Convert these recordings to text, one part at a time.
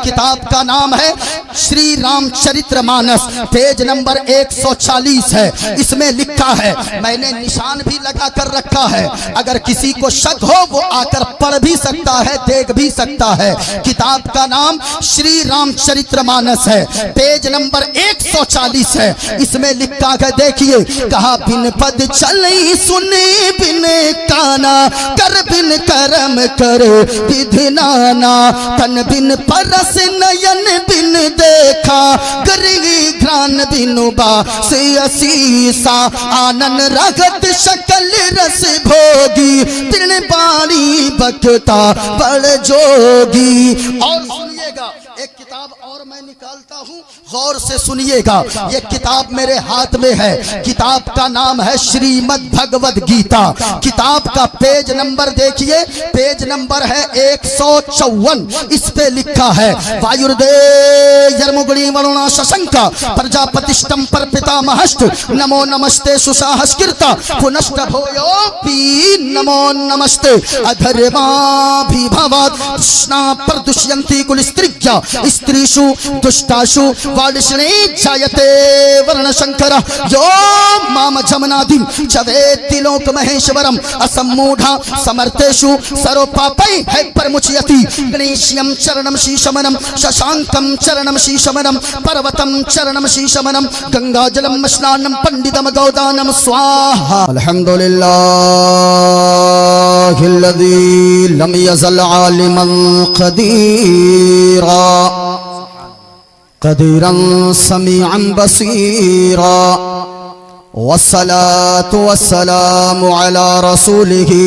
किताब का नाम है श्री रामचरितमानस, पेज नंबर 140 है। इसमें लिखा है, मैंने निशान भी लगा कर रखा है, अगर किसी को शक हो वो आकर पढ़ भी सकता है, देख भी सकता है। किताब का नाम श्री रामचरितमानस है, पेज नंबर 140 है। इसमें लिखा है, देखिए, कहा बिन पद चले सुने बिन काना, कर बिन करम कर विधि नाना, तन बिन परस नयन बिन देखा, गरी घ्राण बिनु बासे असीसा, आनन रगत शकल रस भोगी, तिन बाणी बखता बड़ जोगी। और सुनिएगा, एक किताब और मैं निकालता हूँ, गौर से सुनिएगा। ये किताब मेरे हाथ में है, किताब का नाम है श्रीमद् भगवद गीता। किताब का पेज नंबर देखिए, पेज नंबर है 154। इस पे लिखा है, वायुर्देयर्मुगुणी वरुणा शशंक प्रजापतिष्टम पर पितामहश्च, नमो नमस्ते सुसाहस्कृता पुनश्च भूयोऽपि नमो नमस्ते अधर्माभिभवात्, कृष्णा प्रदुष्यन्ति कुलस्त्रिज्ञा, स्त्रीषु दुष्टाषु वाडिष्णे जायते वर्णशंकर, यो माम जमनादिं चवेत्ति लोक महेश्वरम, असम्मूढ़ा समर्थेषु सर्वपापै परमुच्यति, गणेश्यं चरणं शीशमनं, शशांकं चरणं शीशमनं, पर्वतं चरणं शीशमनं, गंगाजलं स्नानं, पंडितम गौदानं स्वाहा। अल्हम्दुलिल्लाहिल्लज़ी लम यज़ल आलिमन क़दीरा, क़दीरन समीअन बसीरा, वस्सलातु वस्सलामु अला रसूलिही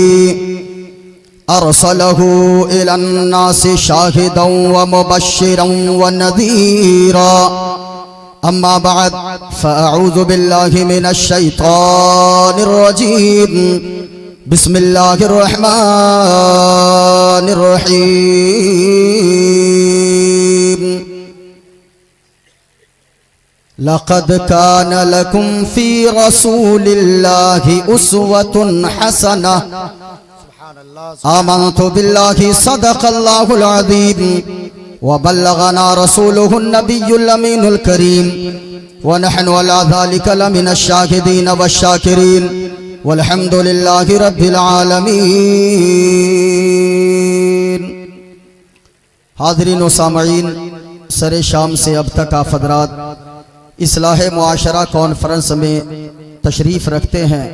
अरसलहु इलन नासि शाहिदन व मुबश्शिरन व नज़ीरा, अम्मा बाद फ़अऊज़ु बिल्लाहि मिनश शैतानिर रजीम, बिस्मिल्लाहिर रहमानिर रहीम। लक़द कान लकुम फ़ी रसूलिल्लाहि उस्वतुन हसनह, आमन्तु बिल्लाहि सदक़ल्लाहुल अज़ीम, व बल्लगना रसूलुहुन नबियुल अमीनुल करीम, व नहनु अला ज़ालिका लमिनश शाहिदीन वश्शाकिरीन, वल्हम्दुलिल्लाहि रब्बिल आलमीन। हाज़रीन व सामईन, सरे शाम से अब तक आप हज़रात इस्लाह मुआशरा कॉन्फ्रेंस में तशरीफ़ रखते हैं।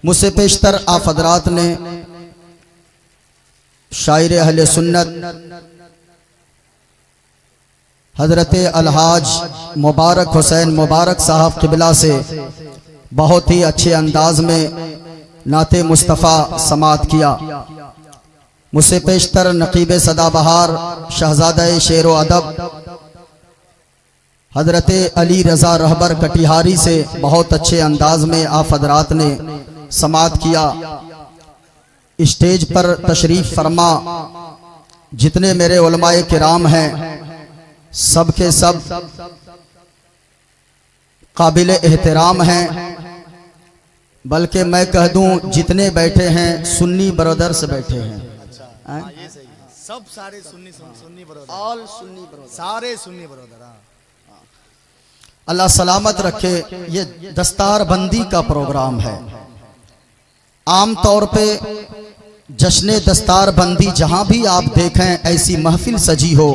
मुझसे पेशतर आप हज़रात ने शायर अहले सुन्नत हजरत अलहाज मुबारक हुसैन मुबारक साहब क़िबला से बहुत ही अच्छे अंदाज में नाते मुस्तफ़ा समात किया। मुझसे पेशतर नकीब सदाबहार शहजादा शेर व अदब हजरत अली रज़ा रहबर कटिहारी से बहुत अच्छे अंदाज में आप हज़रात ने समात किया। स्टेज पर तशरीफ फरमा जितने मेरे उलमाए किराम हैं, सब के सब काबिल एहतराम हैं, बल्कि मैं कह दूं जितने बैठे हैं सुन्नी ब्रदर्स बैठे हैं। सब सारे Sunni brother, all Sunni brother, सारे सुन्नी ब्रदर। अल्लाह सलामत रखे। ये दस्तार बंदी का प्रोग्राम है। आम तौर पे जश्न दस्तार बंदी जहां भी आप देखें ऐसी महफिल सजी हो,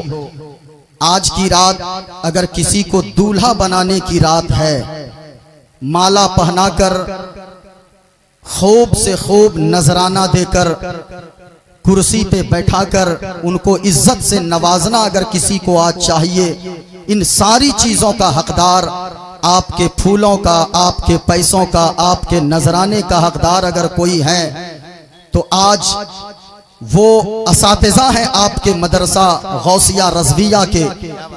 आज की रात अगर किसी को दूल्हा बनाने की रात है, माला पहनाकर खूब से खूब नजराना देकर कुर्सी पे बैठाकर उनको इज्जत से नवाजना अगर किसी को आज चाहिए, इन सारी चीजों का हकदार, आपके फूलों का, आपके पैसों का, आपके नजराने का हकदार अगर कोई है तो आज वो असातिज़ा हैं आपके मदरसा गौसिया रज़विया के,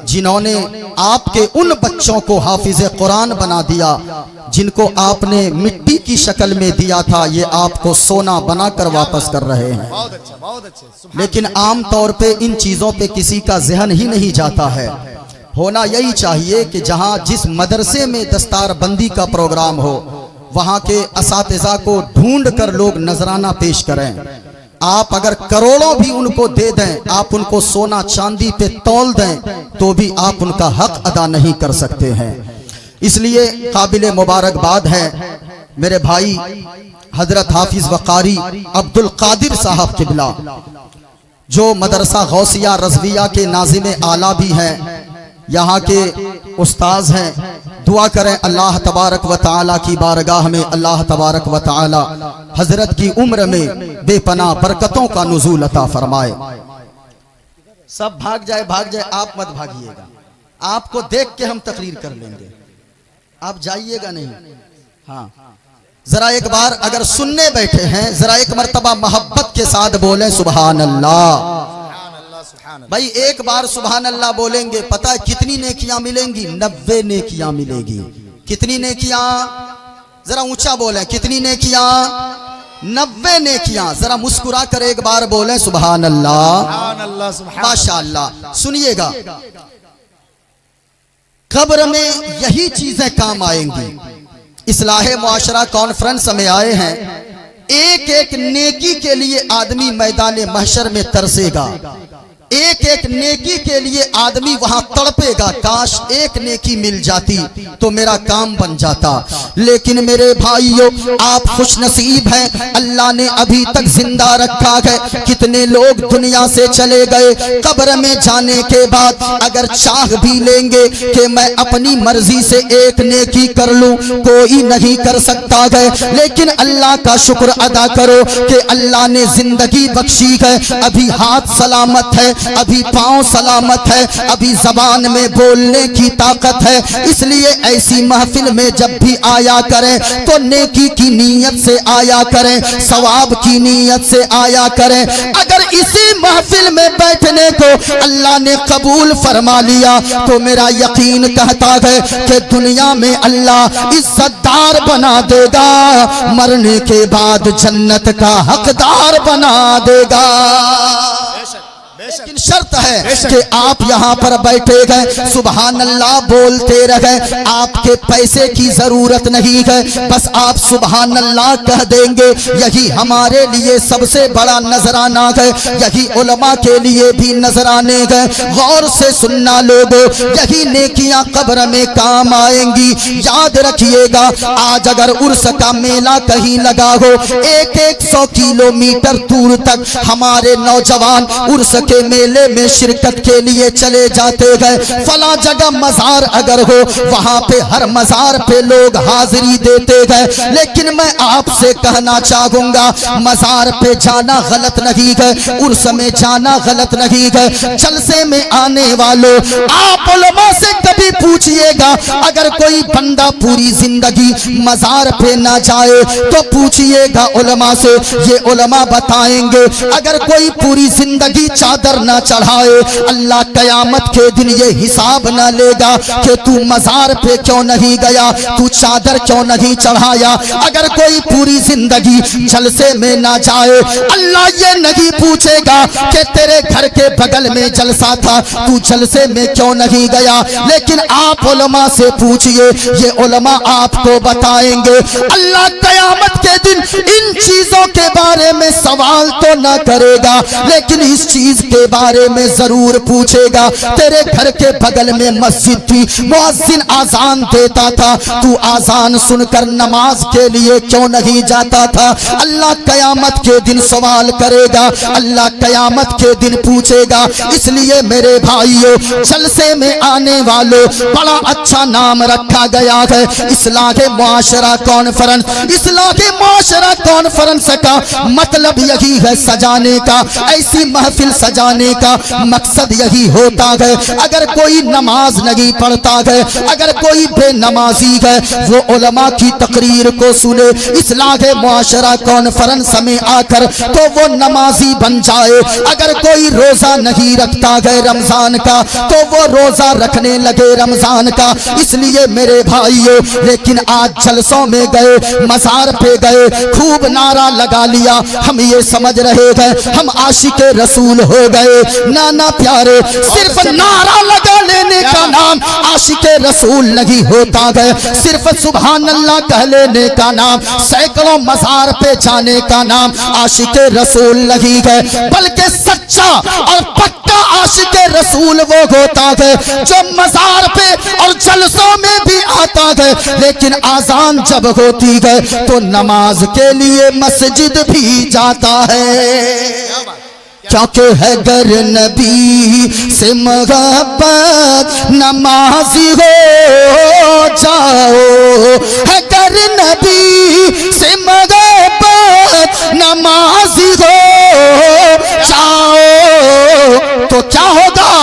जिन्होंने आपके उन बच्चों को हाफिज़ कुरान बना दिया जिनको आपने मिट्टी की शक्ल में दिया था, ये आपको सोना बनाकर वापस कर रहे हैं। बहुत अच्छा, बहुत अच्छे। लेकिन आम तौर पे इन चीजों पे किसी का जहन ही नहीं जाता है। होना यही चाहिए कि जहां जिस मदरसे में दस्तार बंदी का प्रोग्राम हो, वहां के असातिज़ा को ढूंढ कर लोग नजराना पेश करें। आप अगर करोड़ों भी उनको दे दें, आप उनको सोना चांदी पे तौल दें, तो भी आप उनका हक अदा नहीं कर सकते हैं। इसलिए काबिल मुबारकबाद है मेरे भाई हजरत हाफिज वकारी अब्दुल कादिर साहब किबला, जो मदरसा गौसिया रज़विया के नाज़िम आला भी हैं, यहाँ के उस्ताज हैं। दुआ करें अल्लाह तबारक व तआला की बारगाह में अल्लाह तबारक व तआला हजरत की उम्र में बेपनाह बरकतों का नुज़ूल अता फरमाए। सब भाग जाए, आप मत भागिएगा। आपको देख के हम तकरीर कर लेंगे, आप जाइएगा नहीं। हाँ, जरा एक बार अगर सुनने बैठे हैं, जरा एक मर्तबा मोहब्बत के साथ बोले सुभान अल्लाह। भाई एक बार सुभान अल्लाह बोलेंगे, पता है कितनी नेकियां मिलेंगी? 90 नेकियां मिलेगी। कितनी नेकियां? जरा ऊंचा बोले, कितनी नेकियां? 90 नेकियां। जरा मुस्कुरा कर एक बार बोले सुभान अल्लाह। माशाअल्लाह। सुनिएगा, कब्र में यही चीजें काम आएंगी। इस्लाहे मुआशरा कॉन्फ्रेंस में आए हैं, एक एक नेकी के लिए आदमी मैदान महशर में तरसेगा, एक एक नेकी के लिए आदमी वहां तड़पेगा। काश एक नेकी मिल जाती तो मेरा काम बन जाता। लेकिन मेरे भाइयों, आप खुश नसीब हैं, अल्लाह ने अभी तक जिंदा रखा है। कितने लोग दुनिया से चले गए, कब्र में जाने के बाद अगर चाह भी लेंगे कि मैं अपनी मर्जी से एक नेकी कर लूं, कोई नहीं कर सकता है। लेकिन अल्लाह का शुक्र अदा करो कि अल्लाह ने जिंदगी बख्शी है, अभी हाथ सलामत है, अभी पांव सलामत है, अभी जबान में बोलने की ताकत है। इसलिए ऐसी महफिल में जब भी आया करें तो नेकी की नीयत से आया करें, सवाब की नीयत से आया करें। अगर इसी महफिल में बैठने को अल्लाह ने कबूल फरमा लिया तो मेरा यकीन कहता है कि दुनिया में अल्लाह इज्जतदार बना देगा, मरने के बाद जन्नत का हकदार बना देगा। लेकिन शर्त है कि आप यहाँ पर बैठे गए, सुभान अल्लाह बोलते रहे, आपके पैसे की जरूरत नहीं है, बस आप सुभान अल्लाह कह देंगे। यही हमारे लिए सबसे बड़ा नजराना है, यही उलमा के लिए भी नजराने गए। गौर से सुनना लोगों, यही नेकियां कब्र में काम आएंगी। याद रखिएगा, आज अगर उर्स का मेला कहीं लगा हो, 100 किलोमीटर दूर तक हमारे नौजवान उर्स के मेले में शिरकत के लिए चले जाते गए। फला जगह मजार अगर हो, वहां पे हर मजार पे लोग हाजिरी देते गए। लेकिन मैं आपसे कहना चाहूंगा, मजार पे जाना गलत नहीं है, उर्स में जाना गलत नहीं है। जलसे में आने वालों, आप उलमा से कभी पूछिएगा, अगर कोई बंदा पूरी जिंदगी मजार पे ना जाए तो पूछिएगा उलमा से, ये उलमा बताएंगे। अगर कोई पूरी जिंदगी चादर ना चढ़ाए, अल्लाह कयामत के दिन ये हिसाब ना लेगा कि तू मजार पे क्यों नहीं गया, तू चादर क्यों नहीं चढ़ाया। अगर कोई पूरी जिंदगी जलसे में ना जाए, अल्लाह ये नहीं पूछेगा कि तेरे घर के बगल में जलसा था, तू जलसे में क्यों नहीं गया। लेकिन आप उलमा से पूछिए, ये उलमा आपको बताएंगे। अल्लाह कयामत के दिन इन चीजों के बारे में सवाल तो ना करेगा, लेकिन इस चीज के बारे में जरूर पूछेगा। तेरे घर के बगल में मस्जिद थी, मुअज्जिन आजान देता था, तू आजान सुनकर नमाज के लिए क्यों नहीं जाता था। अल्लाह कयामत के दिन सवाल करेगा, अल्लाह कयामत के दिन पूछेगा। इसलिए मेरे भाइयों, जलसे में आने वालों, बड़ा अच्छा नाम रखा गया है इस्लाहे मुआशरा कॉन्फ्रेंस। इस्लाहे मुआशरा कॉन्फ्रेंस का मतलब यही है सजाने का, ऐसी महफिल सजाने का मकसद यही होता है। अगर कोई नमाज नहीं पढ़ता है, अगर कोई बेनमाजी है, वो उलमा की तकरीर को सुने इस्लाहे मुआशरा कॉन्फ्रेंस में आकर, तो वो नमाजी बन जाए। अगर कोई रोजा नहीं रखता है रमजान का, तो वो रोजा रखने लगे रमजान का। इसलिए मेरे भाइयों, लेकिन आज जलसों में गए, मजार पे गए, खूब नारा लगा लिया, हम ये समझ रहे हैं हम आशिक रसूल हो गए। नाना प्यारे, सिर्फ नारा लगा लेने का नाम आशिक रसूल नहीं होता है, सिर्फ सुभान अल्लाह कह लेने का नाम, सैकड़ों मज़ार पे जाने का नाम आशिक रसूल नहीं है, बल्कि सच्चा और पक्का आशिक रसूल वो होता है जो मज़ार पे और जलसों में भी आता है, लेकिन आजान जब होती है तो नमाज के लिए मस्जिद भी जाता है। क्योंकि है गर नबी से मोहब्बत नमाजी हो जाओ, है गर नबी से मोहब्बत नमाजी हो जाओ तो क्या होगा,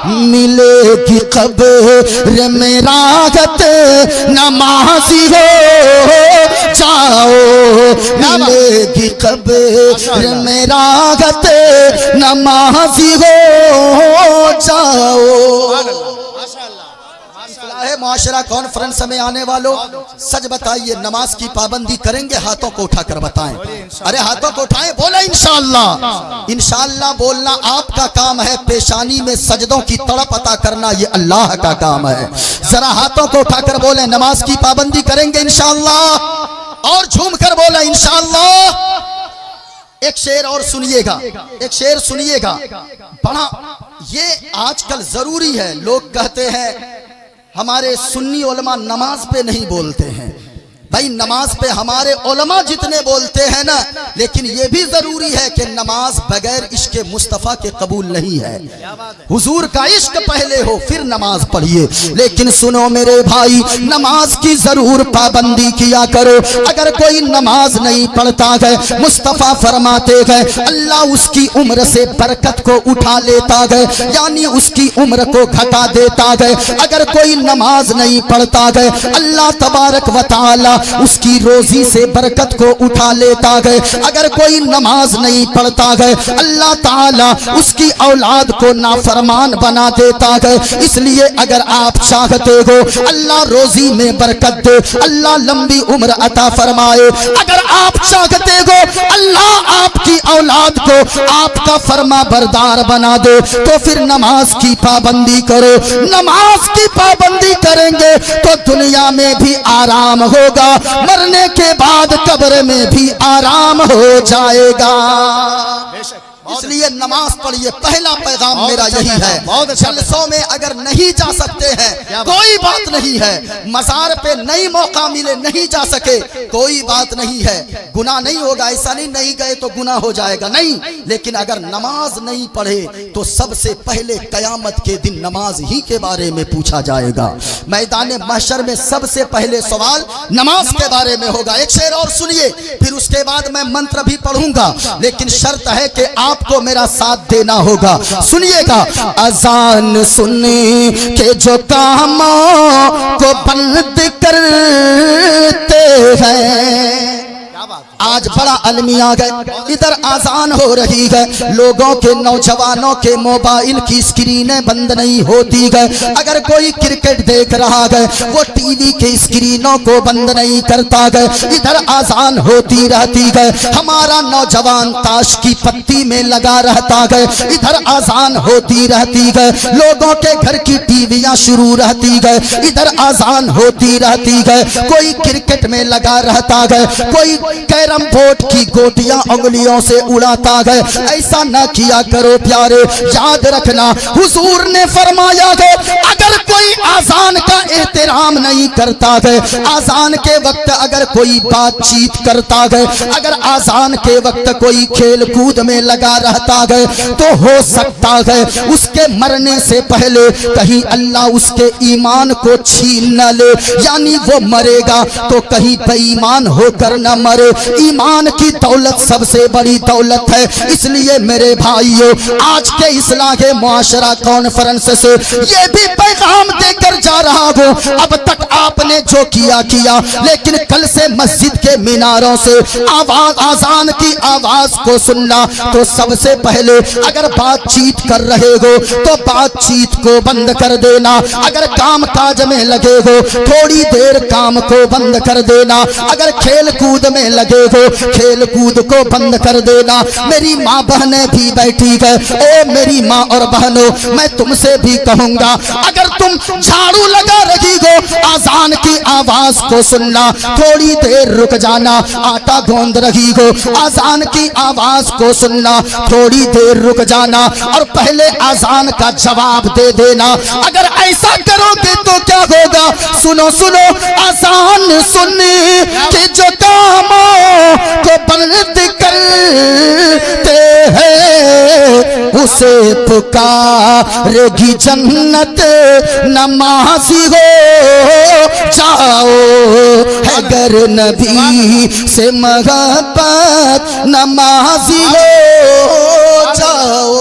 मिलेगी कब्र में राहत नमाजी हो जाओ, मिलेगी कब्र में राहत नमाजी हो जाओ। मुआशरा कॉन्फ्रेंस में आने वालों, सच बताइए, नमाज की पाबंदी करेंगे? हाथों को उठाकर बताएं। अरे हाथों को उठाएं, बोले इंशाअल्लाह। इंशाअल्लाह बोलना आपका काम है, पेशानी में सजदों की तड़प अता करना ये अल्लाह का काम है। जरा हाथों को उठाकर बोले नमाज की पाबंदी करेंगे इंशाअल्लाह, और झूम कर बोले इंशाअल्लाह। एक शेर और सुनिएगा, एक शेर सुनिएगा, बड़ा ये आजकल जरूरी है। लोग कहते हैं हमारे सुन्नी उलमा नमाज पे नहीं बोलते हैं। भाई नमाज पे हमारे उलमा जितने बोलते हैं ना, लेकिन ये भी जरूरी है कि नमाज बगैर इश्क मुस्तफ़ा के कबूल नहीं है। हुजूर का इश्क पहले हो फिर नमाज पढ़िए। लेकिन सुनो मेरे भाई, नमाज की जरूर पाबंदी किया करो। अगर कोई नमाज नहीं पढ़ता है, मुस्तफ़ा फरमाते हैं अल्लाह उसकी उम्र से बरकत को उठा लेता है, यानी उसकी उम्र को घटा देता है। अगर कोई नमाज नहीं पढ़ता है, अल्लाह तबारक व तआला उसकी रोजी से बरकत को उठा लेता है। अगर कोई नमाज नहीं पढ़ता है, अल्लाह ताला उसकी औलाद को नाफरमान बना देता है। इसलिए अगर आप चाहते हो अल्लाह रोजी में बरकत दे, अल्लाह लंबी उम्र अता फरमाए, अगर आप चाहते हो अल्लाह आपकी औलाद को आपका फरमा बरदार बना दे, तो फिर नमाज की पाबंदी करो। नमाज की पाबंदी करेंगे तो दुनिया में भी आराम होगा, मरने के बाद कब्र में भी आराम हो जाएगा। इसलिए नमाज पढ़िए, पहला पैगाम मेरा यही है। जलसों में अगर नहीं जा सकते हैं कोई बात नहीं है, मज़ार पे नई मौका मिले नहीं जा सके कोई बात नहीं है, गुनाह नहीं होगा। ऐसा नहीं गए तो गुनाह हो जाएगा, नहीं। लेकिन अगर नमाज नहीं पढ़े तो सबसे पहले कयामत के दिन नमाज ही के बारे में पूछा जाएगा। मैदान महशर में सबसे पहले सवाल नमाज के बारे में होगा। एक शेर और सुनिए, फिर उसके बाद मैं मंत्र भी पढ़ूंगा, लेकिन शर्त है कि आपको मेरा साथ देना होगा। सुनिएगा, अजान सुनने के जो कामों को बंद करते हैं, आज बड़ा अलमी आ गए। इधर आजान हो रही है, लोगों के नौजवानों के मोबाइल की स्क्रीनें बंद नहीं होती है। अगर कोई क्रिकेट देख रहा है वो टीवी के स्क्रीनों को बंद नहीं करता है। इधर आजान होती रहती है, हमारा नौजवान ताश की पत्ती में लगा रहता है। इधर आजान होती रहती है, लोगों के घर की टीवियां शुरू रहती है। इधर आजान होती रहती है, कोई क्रिकेट में लगा रहता है, कोई कैरम बोर्ड की गोटियां उंगलियों से उड़ाता है। ऐसा न किया करो प्यारे, याद रखना हुजूर ने फरमाया है अगर कोई आजान का एहतराम नहीं करता है, आजान के वक्त अगर कोई बातचीत करता है, अगर आजान के वक्त कोई खेल कूद में लगा रहता है, तो हो सकता है उसके मरने से पहले कहीं अल्लाह उसके ईमान को छीन न ले, यानी वो मरेगा तो कहीं बेईमान होकर न मरे। ईमान की दौलत सबसे बड़ी दौलत है। इसलिए मेरे भाइयों, आज के इस्लाह मुआशरा कॉन्फ्रेंस से ये भी पैगाम देकर जा रहा हूँ, अब तक आपने जो किया किया, लेकिन कल से मस्जिद के मीनारों से आवाज आजान की आवाज को सुनना। तो सबसे पहले अगर बातचीत कर रहे हो तो बातचीत को बंद कर देना। अगर काम काज में लगे हो थोड़ी देर काम को बंद कर देना। अगर खेल कूद में लगे हो खेल कूद को बंद कर देना। मेरी माँ बहनें भी बैठी है, ओ मेरी माँ और बहनों, मैं तुमसे भी कहूंगा, अगर तुम झाड़ू लगा रही हो आजान की आवाज को सुनना, थोड़ी देर रुक जाना। आटा गूंद रही हो आजान की आवाज को सुनना, थोड़ी देर रुक जाना और पहले आजान का जवाब दे देना। अगर ऐसा करोगे तो क्या होगा? सुनो सुनो, आजान सुनने के जो कामों को बंद करते हैं उसे पुकारेगी जन्नत, नमाज़ी हो जाओ। अगर नबी से मोहब्बत, नमाज़ी हो जाओ।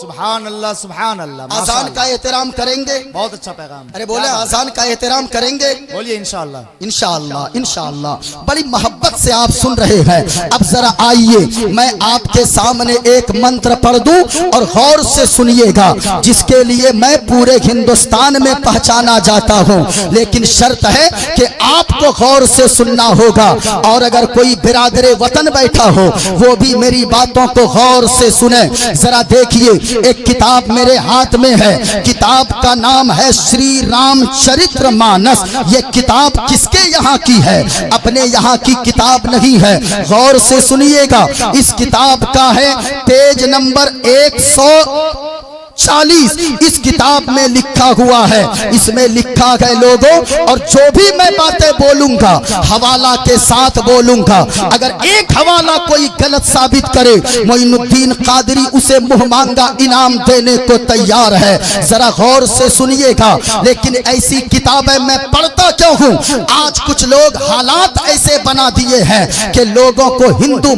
सुभान अल्लाह, सुभान अल्लाह। आजान का एहतराम करेंगे? बहुत अच्छा पैगाम। अरे बोले आजान का एहतराम करेंगे? बोलिए इंशाअल्लाह, इंशाअल्लाह, इंशाअल्लाह। बड़ी मोहब्बत से आप सुन रहे हैं। अब जरा आइए मैं आपके सामने एक मंत्र पढ़ दूं और गौर से सुनिएगा, जिसके लिए मैं पूरे हिंदुस्तान में पहचाना जाता हूं, लेकिन शर्त है कि आपको गौर से सुनना होगा। और अगर कोई बिरादरे वतन बैठा हो वो भी मेरी बातों को गौर से सुने। जरा देखिए, एक किताब मेरे हाथ में है, किताब का नाम है श्री रामचरितमानस। ये किताब किसके यहाँ की है? अपने यहाँ की किताब नहीं है, गौर से सुनिएगा। इस किताब का है पेज नंबर 140। इस किताब में लिखा हुआ है, इसमें लिखा है लोगों, और जो भी मैं बातें बोलूंगा हवाला के साथ बोलूंगा। अगर एक हवाला कोई गलत साबित करे, मोइनुद्दीन कादरी उसे मुंह मांगा इनाम देने को तैयार है। जरा गौर से सुनिएगा। लेकिन ऐसी किताबें मैं पढ़ता क्यों हूँ? आज कुछ लोग हालात ऐसे बना दिए हैं कि लोगों को हिंदू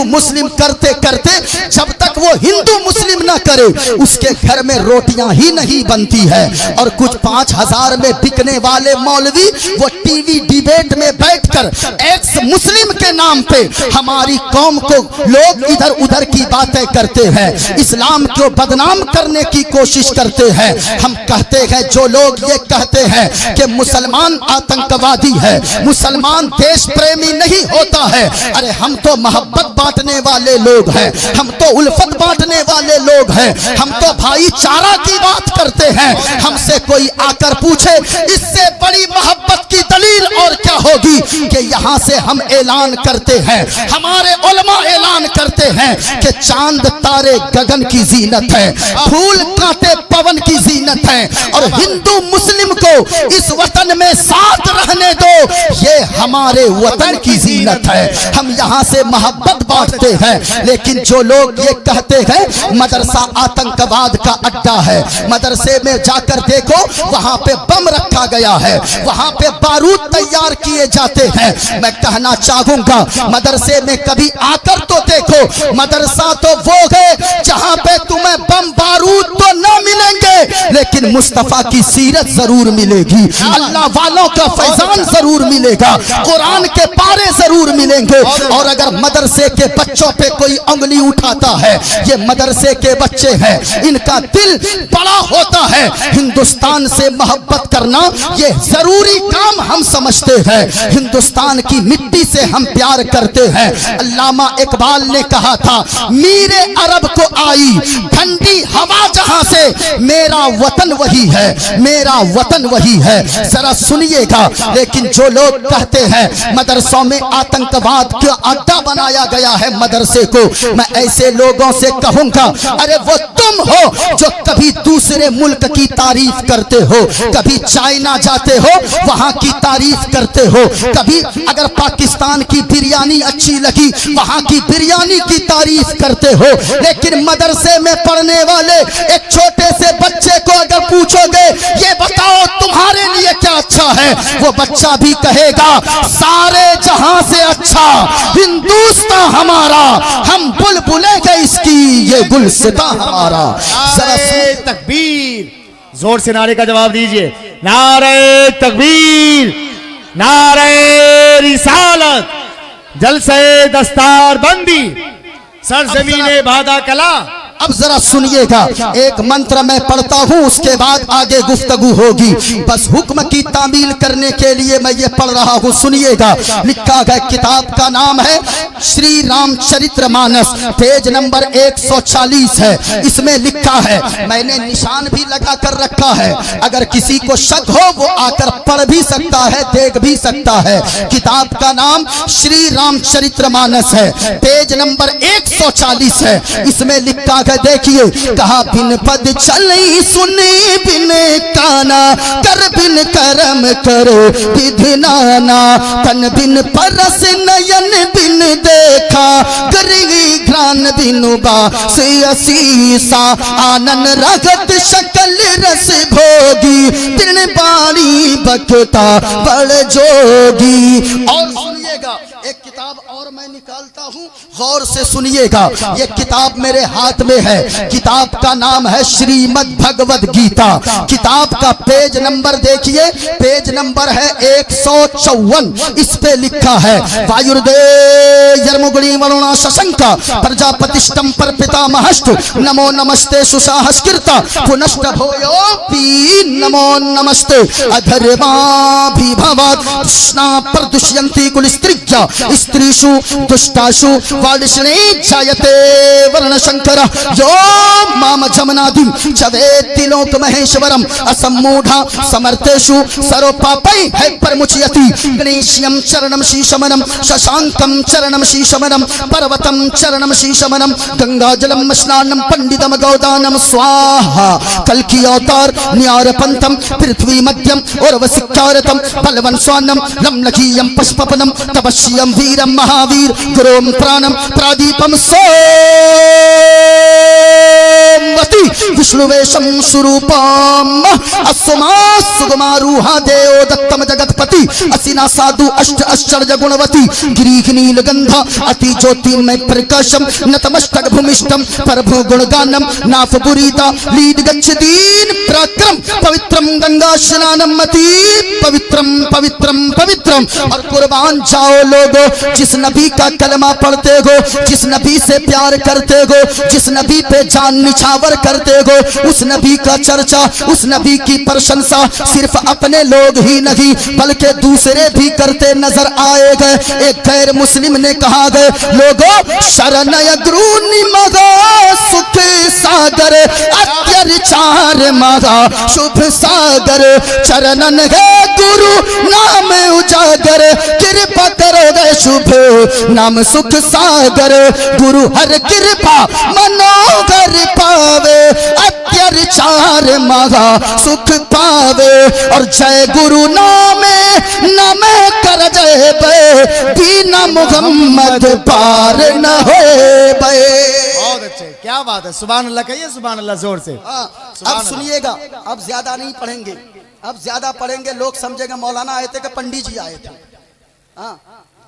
मुस्लिम करते करते जब तक वो हिंदू मुस्लिम ना करे उसके घर में रोटियां ही नहीं बनती है। और कुछ 5000 में बिकने वाले मौलवी वो टीवी डिबेट में बैठकर एक्स मुस्लिम के नाम पे हमारी कौम को लोग इधर उधर की बातें करते हैं, इस्लाम को बदनाम करने की कोशिश करते हैं। हम कहते हैं, जो लोग ये कहते हैं कि मुसलमान आतंकवादी है, मुसलमान देश प्रेमी नहीं होता है, अरे हम तो मोहब्बत बांटने वाले लोग हैं, हम तो उल्फत बांटने वाले लोग हैं, हम तो भाईचारा की बात करते हैं। हमसे कोई आकर पूछे इससे बड़ी मोहब्बत की दलील और क्या होगी कि यहाँ से हम ऐलान करते हैं, हमारे उलमा ऐलान करते हैं कि चांद तारे गगन की जीनत है, फूल कांटे पवन की जीनत है, और हिंदू मुस्लिम को इस वतन में साथ रहने दो, ये हमारे वतन की जीनत है। हम यहाँ से मोहब्बत बांटते हैं। लेकिन जो लोग ये कहते हैं मदरसा आतंकवाद का अड्डा है, मदरसे में जाकर देखो वहां पे बम रखा गया है, वहां पे बारूद तैयार किए जाते हैं। मैं कहना चाहूंगा मदरसे में कभी आकर तो देखो, मदरसा तो वो है जहां पे तुम्हें बम बारूद तो न मिलेंगे, लेकिन मुस्तफा की सीरत जरूर मिलेगी, अल्लाह वालों का फैजान जरूर मिलेगा, कुरान के पारे जरूर मिलेंगे। और अगर मदरसे के बच्चों पे कोई उंगली उठाता है, ये मदरसे के बच्चे हैं, इनका दिल बड़ा होता है, हिंदुस्तान से मोहब्बत करना ये जरूरी काम हम समझते हैं, हिंदुस्तान की मिट्टी से हम प्यार करते हैं। अल्लामा इकबाल ने कहा था, मीरे अरब को आई ठंडी हवा जहां से, मेरा वतन वही है, मेरा वतन वही है। जरा सुनिएगा। लेकिन जो लोग कहते हैं मदरसों में आतंकवाद का अड्डा बनाया गया है मदरसे को, मैं ऐसे लोगों से कहूंगा, अरे वो तुम हो जो कभी दूसरे मुल्क की तारीफ करते हो, कभी चाइना जाते हो वहां की तारीफ करते हो, कभी अगर पाकिस्तान की बिरयानी अच्छी लगी वहां की बिरयानी की तारीफ करते हो, लेकिन मदरसे में पढ़ने वाले एक छोटे से बच्चे को अगर पूछोगे ये बताओ तुम्हारे लिए क्या अच्छा है, वो बच्चा भी कहेगा सारे जहां से अच्छा हिंदुस्तान हमारा, हम बुलबुलें गए इसकी ये गुलसिता हमारा। नारे तकबीर, जोर से नारे का जवाब दीजिए। नारे तकबीर, नारे रिसालत, जलसे दस्तार बंदी, सरजमीने बादा कला। अब जरा सुनिएगा, एक मंत्र मैं पढ़ता हूँ, उसके बाद आगे गुफ्तगू होगी। बस हुक्म की तामील करने के लिए मैं ये पढ़ रहा हूँ, सुनिएगा। लिखा गया, किताब का नाम है श्री रामचरितमानस, पेज नंबर 140 है। इसमें लिखा है, मैंने निशान भी लगा कर रखा है, अगर किसी को शक हो वो आकर पढ़ भी सकता है, देख भी सकता है। किताब का नाम श्री रामचरितमानस है, पेज नंबर 140 है। इसमें लिखा है, देखिए, कहा बिन पद चले सुने बिन काना, कर बिन करम करो विधि नाना, तन बिन परस नयन बिन देखा, करेगी घ्राण बिनु बास असीसा, आनन रगत शकल रस भोगी, तिन बाणी बकता बड़ जोगी। और सुनिएगा, एक किताब और मैं निकालता हूँ, गौर से सुनिएगा। ये किताब मेरे हाथ में है, किताब का नाम है श्रीमद् भगवद गीता। किताब का पेज नंबर देखिए, पेज नंबर है 154। इस पे लिखा है, वायुर्दे यर्मुगुणी वरुणा शशंका प्रजापतिष्टम पर पितामहस्तु, नमो नमस्ते सुसाहस्कृता पुनश्च भूयोऽपि नमो नमस्ते अधर्माभिभवात्, कृष्णा प्रदुष्यन्ति कुलस्त्रिज्या, स्त्रीषु दुष्टाषु वालिष्णे जायते वर्णशंकरः, यो माम जमनादिं चवेत्ति लोक महेश्वरम, असम्मूढ़ा समर्थेषु सर्वपापैः परमुच्यति, गणेश्यं चरणं शीशमनं, शशांकं चरणं शीशमनं, पर्वतं चरणं शीशमनं, गंगाजलं स्नानं पंडितम गौदानं स्वाहा, कल्कि अवतार न्यारपंथम, पृथ्वी मध्यम और वसिक्कारतम, बलवन स्वान्नम लम्लकीयं पुष्पपनम, तपस्यं वीरं महावीर, गुरों प्राणम प्रादीपम विष्णुवेशम स्वरूपम, अस्मा सुगमारूहा देव दत्तम जगतपति, असिना साधु अष्ट आश्चर्य गुणवती, गिरीह नीलगंधा अति ज्योतिर्मय प्रकाशम, नतमस्तक भूमिष्ठम प्रभु गुणगानम, नाफ पुरीता लीड गच्छतीन पराक्रम, पवित्रम गंगा स्नानम मति, पवित्रम पवित्रम पवित्रम। और कुर्बान जाओ लोगो, जिस नबी का कलमा पढ़ते हो, जिस नबी से प्यार करते हो, जिस नबी पे जान निछावर करते हो, उस नबी का चर्चा, उस नबी की प्रशंसा सिर्फ अपने लोग ही नहीं बल्कि दूसरे भी करते नजर आएगा। एक गैर मुस्लिम ने कहा गए, लोगों शरणय गुरु मगा सुख सागर, अत्याचार मगा शुभ सागर, चरणन है गुरु नाम उजागर, कृपा करोगे शुभ नाम सुख सागर, गुरु हर कृपा मनोगर पावे, अत्याचार मगा सुख पावे, और जय गुरु नामे नमे कर जय बे, बिना मुहम्मद पार न होए बे। बहुत अच्छे, क्या बात है, सुभान अल्लाह कहिए, सुभान अल्लाह जोर से। अब सुनिएगा, अब ज्यादा नहीं पढ़ेंगे, अब ज्यादा पढ़ेंगे लोग समझेगा मौलाना आए थे कि पंडित जी आए थे। हाँ,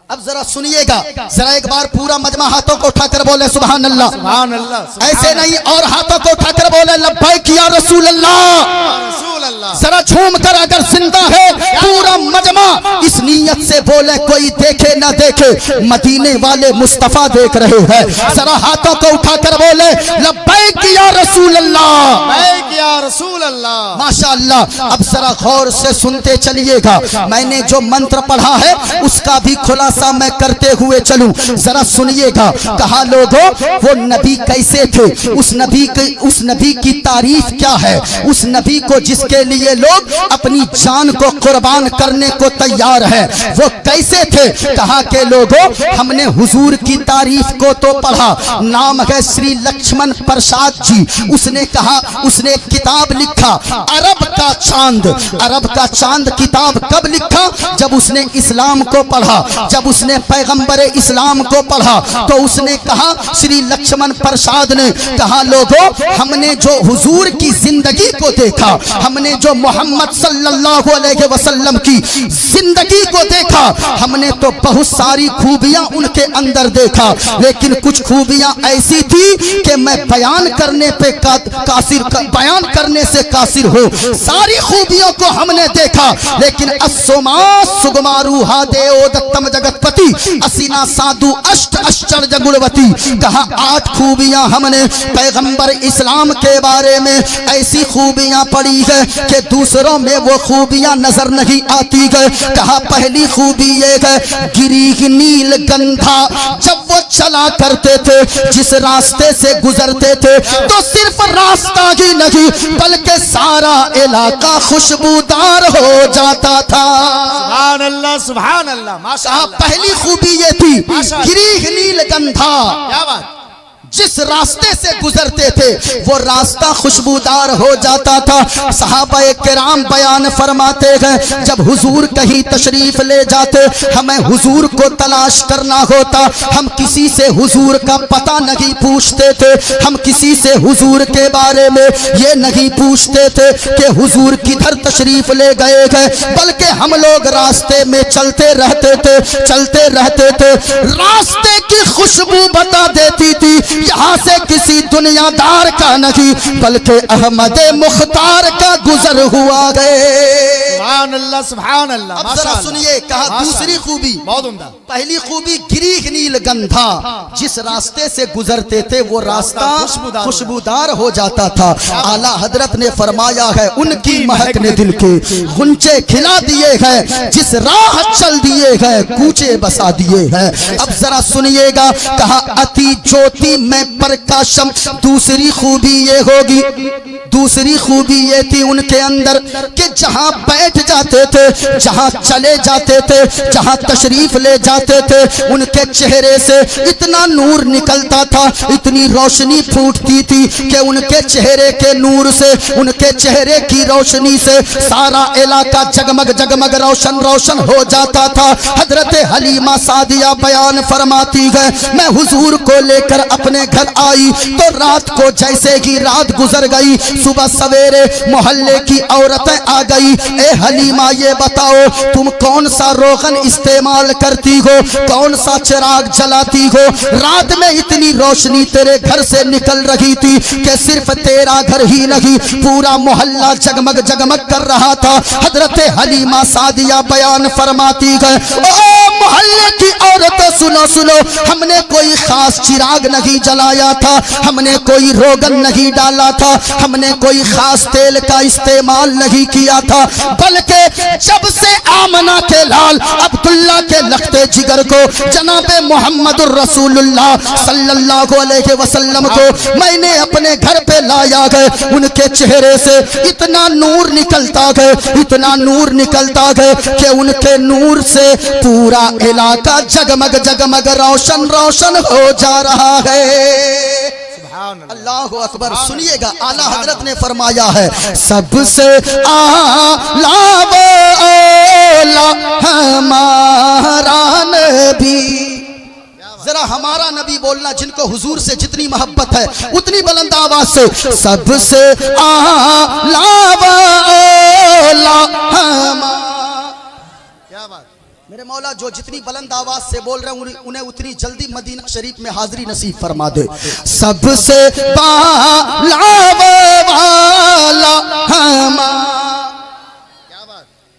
अब जरा सुनिएगा, जरा एक बार पूरा मजमा हाथों को उठाकर बोले सुभान अल्लाह, सुभान अल्लाह। ऐसे नहीं, और हाथों को उठाकर बोले लब्बैक या रसूल अल्लाह। जरा झूम कर अगर जिंदा है पूरा मजमा इस नीयत से बोले, कोई देखे ना देखे, मदीने वाले मुस्तफा देख रहे हैं। जरा हाथों को उठाकर बोले लब्बैक या रसूल अल्लाह, लब्बैक या रसूल अल्लाह। माशाअल्लाह। अब जरा गौर से सुनते चलिएगा, मैंने जो मंत्र पढ़ा है उसका भी खुलासा मैं करते हुए चलूं, जरा सुनिएगा। कहा लोगों, वो नबी कैसे थे, उस नबी की तारीफ क्या है, उस नबी को जिसके लिए लोग अपनी जान को कुर्बान करने को तैयार है, वो कैसे थे। कहा के लोगों, हमने हुजूर की तारीफ को तो पढ़ा, नाम है श्री लक्ष्मण प्रसाद जी, उसने कहा, उसने किताब लिखा, अरब का चांद, अरब का चांद किताब कब लिखा? जब उसने इस्लाम को पढ़ा, जब उसने पैगंबर इस्लाम को पढ़ा तो उसने कहा, श्री लक्ष्मण प्रसाद ने कहा, लोगों हमने जो हुजूर की जिंदगी को देखा, हमने जो मोहम्मद सल्लल्लाहु अलैहि वसल्लम की जिंदगी को देखा, हमने तो बहुत सारी खूबियां उनके अंदर देखा, लेकिन कुछ खूबियां ऐसी थी कि मैं बयान करने पे बयान करने से कासिर हो। सारी खूबियों को हमने देखा, लेकिन अस्सोमा सुगमारूहा देओ दत्तम जगतपति असीना साधु अष्ट आश्चर्य गुणवती। कहा 8 खूबियां हमने पैगंबर इस्लाम के बारे में ऐसी खूबियां पढ़ी है कि दूसरों में वो खूबियां नजर नहीं आती है। कहा पहली खूबी ये है, गिरी नील गंधा, जब वो चला करते थे, जिस रास्ते से गुजरते थे तो सिर्फ रास्ता ही नहीं बल्कि सारा इलाका खुशबूदार हो जाता था। सुभान अल्लाह, सुभान अल्लाह, माशाअल्लाह। पहली खूबी ये थी, गिरी नील गंधा, क्या बात, जिस रास्ते से गुजरते थे वो रास्ता खुशबूदार हो जाता था। सहाबाए किराम बयान फरमाते हैं, जब हुजूर कहीं तशरीफ ले जाते, हमें हुजूर को तलाश करना होता, हम किसी से हुजूर का पता नहीं पूछते थे, हम किसी से हुजूर के बारे में ये नहीं पूछते थे कि हुजूर किधर तशरीफ ले गए हैं, बल्कि हम लोग रास्ते में चलते रहते थे, चलते रहते थे। रास्ते की खुशबू बता देती थी यहाँ से किसी दुनियादार का नहीं बल्कि अहमद मुख्तार का गुजर हुआ गए। सुभान अल्लाह, सुभान अल्लाह। अब जरा सुनिए, कहा दूसरी खूबी, बहुत उम्दा। पहली खूबी गिरी नील गंधा, जिस रास्ते से गुजरते थे वो रास्ता खुशबूदार हो जाता था। आला हजरत ने फरमाया है, उनकी महक ने दिल के गुंचे खिला दिए हैं, जिस राह चल दिए हैं कूचे बसा दिए हैं। अब जरा सुनिएगा, कहा अति ज्योति में प्रकाशम, दूसरी खूबी ये होगी, दूसरी खूबी ये थी उनके अंदर कि जहां बैठ जाते थे, जहां चले जाते थे, जहां तशरीफ ले जाते थे, उनके चेहरे से इतना नूर निकलता था, इतनी रोशनी फूटती थी कि उनके चेहरे के नूर से, उनके चेहरे की रोशनी से सारा इलाका जगमग जगमग रोशन रोशन हो जाता था। हजरत हलीमा सादिया बयान फरमाती है, मैं हुजूर को लेकर अपने घर आई तो रात को जैसे ही रात गुजर गई, सुबह सवेरे मोहल्ले की औरतें आ गई, ए हलीमा ये बताओ तुम कौन सा रोगन इस्तेमाल करती हो, कौन सा चिराग जलाती हो, रात में इतनी रोशनी तेरे घर से निकल रही थी कि सिर्फ तेरा घर ही नहीं पूरा मोहल्ला जगमग जगमग कर रहा था। हजरत हलीमा सादिया बयान फरमाती है, ओ मोहल्ले की औरतें सुनो सुनो, हमने कोई खास चिराग नहीं जलाया था, हमने कोई रोगन नहीं डाला था, हमने कोई खास तेल का इस्तेमाल नहीं किया था, बल्कि जब से आमना के लाल अब्दुल्ला के लखते जिगर को जनाबे मोहम्मदुर रसूलुल्लाह सल्लल्लाहु अलैहि वसल्लम को मैंने अपने घर पे लाया है, उनके चेहरे से इतना नूर निकलता है, इतना नूर निकलता है कि उनके नूर से पूरा इलाका जगमग जगमग रोशन रोशन हो जा रहा है। अल्लाह अकबर। सुनिएगा, आला हजरत ने फरमाया है, सबसे आला हमारा नबी। जरा हमारा नबी बोलना, जिनको हुजूर से जितनी मोहब्बत है उतनी बुलंद आवाज से, सबसे आला मेरे मौला जो जितनी बुलंद आवाज से बोल रहे हैं उन्हें उतनी जल्दी मदीना शरीफ में हाजिरी नसीब फरमा दे। सबसे बाला वाला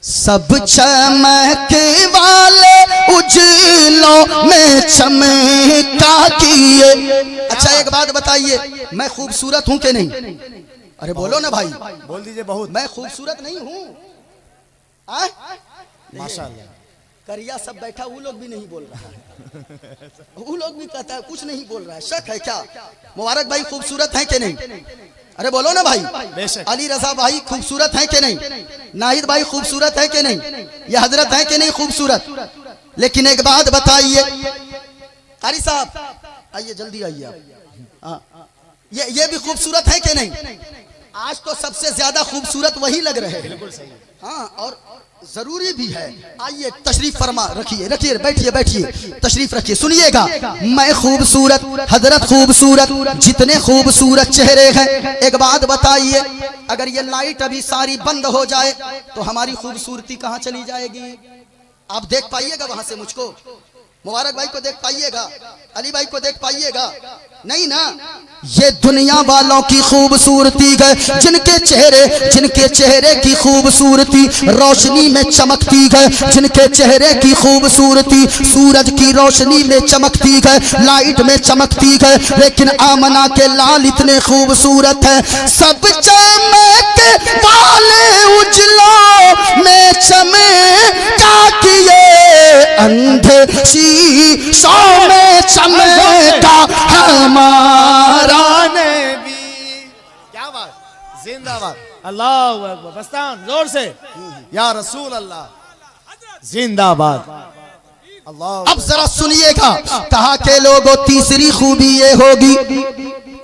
सब चमक वाले उजलों में चमका किए। अच्छा एक बात बताइए, मैं खूबसूरत हूं कि नहीं? अरे बोलो ना भाई, बोल दीजिए। बहुत। मैं खूबसूरत नहीं हूं? माशाअल्लाह। करिया सब बैठा, वो लोग भी नहीं बोल रहा है, वो लोग भी कहता है कुछ नहीं बोल रहा है, शक है क्या? मुबारक भाई खूबसूरत है कि नहीं? अरे बोलो ना भाई। अली रजा भाई खूबसूरत है कि नहीं? नाहिद भाई खूबसूरत है कि नहीं? ये हजरत है कि नहीं खूबसूरत? लेकिन एक बात बताइए, कारी साहब आइए, जल्दी आइए आप। ये भी खूबसूरत है कि नहीं? आज तो सबसे ज्यादा खूबसूरत वही लग रहे हैं। बिल्कुल सही। हाँ, और जरूरी भी है। आइए तशरीफ फरमा, रखिए रखिए, बैठिए बैठिए, तशरीफ रखिए, सुनिएगा। मैं खूबसूरत, हजरत खूबसूरत, जितने खूबसूरत चेहरे हैं। एक बात बताइए, अगर ये लाइट अभी सारी बंद हो जाए तो हमारी खूबसूरती कहाँ चली जाएगी? आप देख पाइएगा वहां से मुझको? मुबारक भाई को देख पाइएगा? अली भाई को देख पाइएगा? नहीं ना। ये दुनिया वालों की खूबसूरती है, जिनके चेहरे की खूबसूरती रोशनी में चमकती है, जिनके चेहरे की खूबसूरती सूरज की रोशनी में चमकती है, लाइट में चमकती है। लेकिन आमना के लाल इतने खूबसूरत हैं, सब चमकने वाले उजलों में चमका किए, अंधे शीशों में चमका हमारा नबी। क्या बात, जिंदाबाद, अल्लाह अकबर, बस्तान जोर से, या रसूल अल्लाह जिंदाबाद, अल्लाह। अब जरा सुनिएगा, कहा के लोगों तीसरी खूबी ये होगी,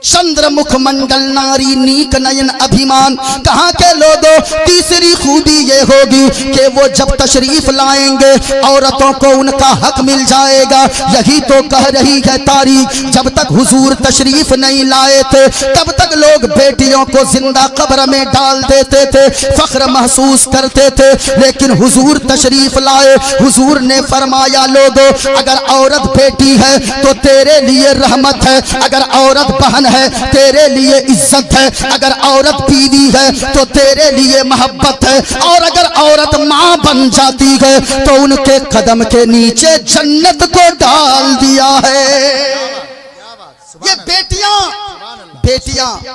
चंद्रमुख मंडल नारी नीक नयन अभिमान। कहा के लोगों तीसरी खूबी ये होगी कि वो जब तशरीफ लाएंगे औरतों को उनका हक मिल जाएगा। यही तो कह रही है तारीख, जब तक हुजूर तशरीफ नहीं लाए थे तब तक लोग बेटियों को जिंदा कब्र में डाल देते थे, फख्र महसूस करते थे। लेकिन हुजूर तशरीफ लाए, हुजूर ने फरमाया लोगों अगर औरत बेटी है तो तेरे लिए रहमत है, अगर औरत बहन है तेरे लिए इज्जत है, अगर औरत बीवी है तो तेरे लिए मोहब्बत है, और अगर औरत माँ बन जाती है तो उनके कदम के नीचे जन्नत को डाल दिया है। ये बेटियां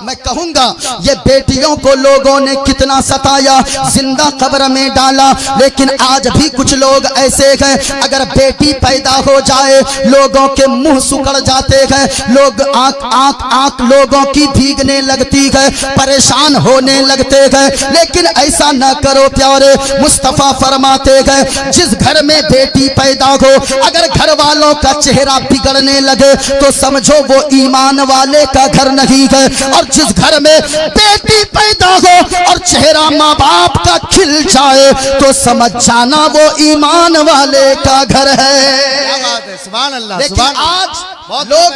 मैं कहूंगा, ये बेटियों को लोगों ने कितना सताया, जिंदा कब्र में डाला। लेकिन आज भी कुछ लोग ऐसे हैं, अगर बेटी पैदा हो जाए लोगों के मुंह सुकड़ जाते हैं, लोग आंख लोगों की भीगने लगती है, परेशान होने लगते हैं। लेकिन ऐसा न करो प्यारे, मुस्तफा फरमाते हैं जिस घर में बेटी पैदा हो अगर घर वालों का चेहरा बिगड़ने लगे तो समझो वो ईमान वाले का घर नहीं है। और जिस घर में बेटी पैदा हो और चेहरा माँ बाप का खिल जाए तो समझ जाना वो ईमान वाले का घर है। सुभान अल्लाह। लेकिन आज लोग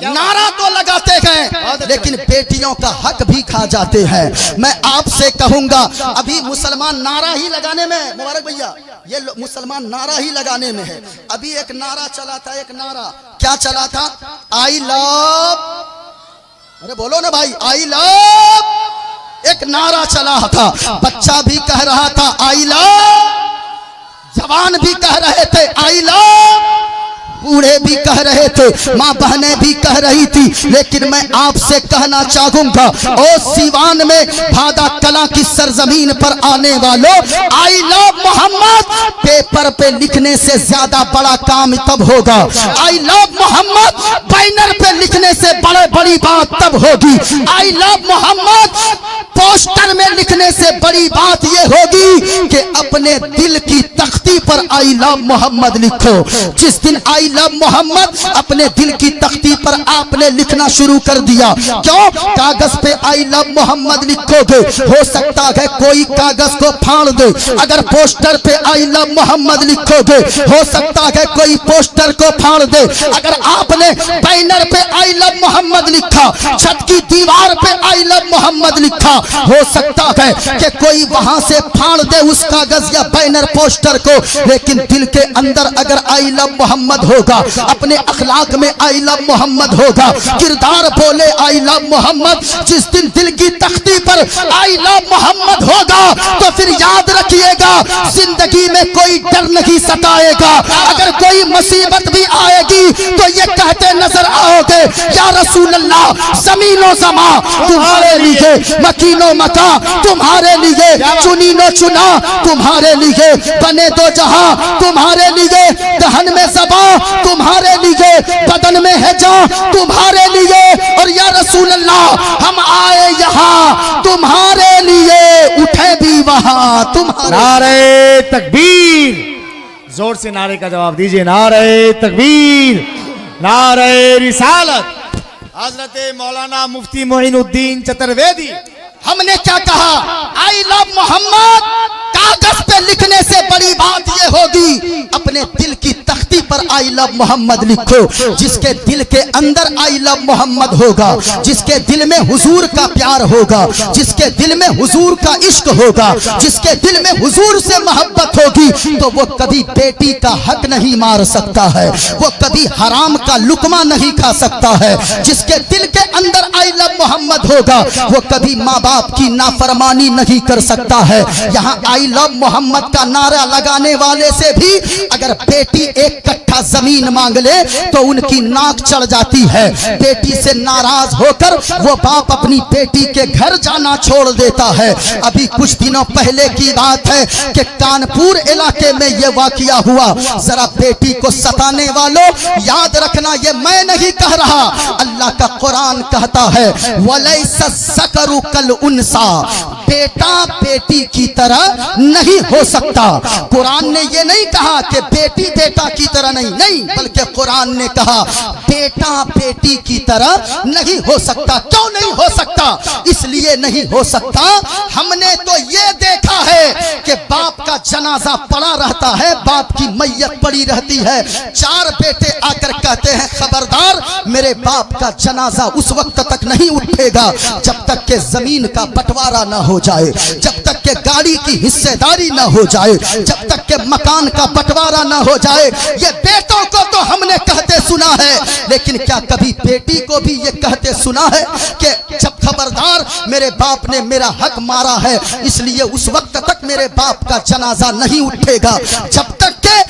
नारा तो लगाते हैं लेकिन बेटियों का हक भी खा जाते हैं। मैं आपसे कहूंगा, अभी मुसलमान नारा ही लगाने में, मुबारक भैया, ये मुसलमान नारा ही लगाने में है। अभी एक नारा चला था, एक नारा क्या चला था? आई लव, अरे बोलो ना भाई, आई लव। एक नारा चला था, बच्चा भी कह रहा था आई लव, जवान भी कह रहे थे आई लव, बूढ़े भी कह रहे थे, माँ बहनें भी कह रही थी। लेकिन मैं आपसे कहना चाहूंगा, ओ सीवान में भादा कला की सरजमीन पर आने वालों, आई लव मोहम्मद पेपर पे लिखने से ज्यादा बड़ा काम तब होगा। आई लव मोहम्मद बैनर पे लिखने से बड़ी बात तब होगी। आई लव मोहम्मद पोस्टर में लिखने से बड़ी बात यह होगी कि अपने दिल की तख्ती पर आई लव मोहम्मद लिखो। जिस दिन आई लव मोहम्मद अपने दिल की तख्ती पर आपने लिखना शुरू कर दिया, क्यों? कागज पे आई लव मोहम्मद लिखोगे, हो सकता है कोई कागज को फाड़ दे। अगर पोस्टर पे आई लव मोहम्मद लिखोगे, हो सकता है कोई पोस्टर को फाड़ दे। अगर आपने बैनर पे आई लव मोहम्मद लिखा, छत की दीवार पे आई लव मोहम्मद लिखा, हो सकता है कि कोई वहां से फाड़ दे उस कागज या बैनर पोस्टर को। लेकिन दिल के अंदर अगर आई लव मोहम्मद होगा, अपने अखलाक में आई लव मोहम्मद होगा, किरदार बोले आई लव मोहम्मद, जिस दिन दिल की तख्ती पर आई लव मोहम्मद होगा तो फिर याद रखिएगा जिंदगी में कोई डर नहीं सताएगा। अगर कोई मुसीबत भी आएगी तो ये कहते नजर आओगे, या रसूल अल्लाह, जमीनो जमा तुम्हारे लिए, मकीनो मका तुम्हारे लिए, चुनी नो चुना तुम्हारे लिए, बने दो जहां तुम्हारे लिए, दहन में ज़बा तुम्हारे लिए, बदन में है जान तुम्हारे लिए। और या रसूल अल्लाह हम आए यहाँ तुम्हारे लिए, उठे भी वहां तुम्हारे। नारे तकबीर, जोर से नारे का जवाब दीजिए। नारे तकबीर, नारे रिसालत। हजरत मौलाना मुफ्ती मोइनुद्दीन चतुर्वेदी हमने क्या कहा, आई लव मोहम्मद कागज पे लिखने से बड़ी बात ये होगी अपने दिल की तख्ती पर आई लव मोहम्मद लिखो। जिसके दिल के अंदर आई लव मोहम्मद होगा, जिसके दिल में हुजूर का प्यार होगा, जिसके दिल में हुजूर का इश्क होगा, जिसके दिल में हुजूर से मोहब्बत होगी, तो वो कभी बेटी का हक नहीं मार सकता है, वो कभी हराम का लुकमा नहीं खा सकता है। जिसके दिल के अंदर आई लव मोहम्मद होगा वो कभी माँ बाप की नाफरमानी नहीं कर सकता है। यहाँ आई लव मोहम्मद का नारा लगाने वाले से भी अगर बेटी एक कट्ठा जमीन मांग ले तो उनकी नाक चढ़ जाती है। बेटी से नाराज होकर वो बाप अपनी बेटी के घर जाना छोड़ देता है। अभी कुछ दिनों पहले की बात है कि कानपुर इलाके में ये वाकया हुआ। जरा बेटी को सताने वालों याद रखना, ये मैं नहीं कह रहा, अल्लाह का कुरान कहता है वलैसा ज़करु कल उन्सा, बेटा बेटी की तरह नहीं हो सकता। कुरान ने ये नहीं कहा कि बेटी बेटा की तरह नहीं, बल्कि कुरान ने कहा बेटा बेटी की तरह नहीं हो सकता। क्यों नहीं हो सकता? इसलिए नहीं हो सकता, हमने तो ये देखा है कि बाप का जनाजा पड़ा रहता है, बाप की मैयत पड़ी रहती है, चार बेटे आकर कहते हैं खबरदार मेरे बाप का जनाजा उस वक्त तक नहीं उठेगा जब तक के जमीन का बंटवारा ना हो जाए, जब तक के गाड़ी की हिस्सेदारी ना हो जाए, जब तक के मकान का बंटवारा ना हो जाए। ये बेटों को तो हमने कहते सुना है, लेकिन क्या कभी बेटी को भी ये कहते सुना है कि जब खबरदार मेरे बाप ने मेरा हक मारा है इसलिए उस वक्त तक मेरे बाप का जनाजा नहीं उठेगा जब तक के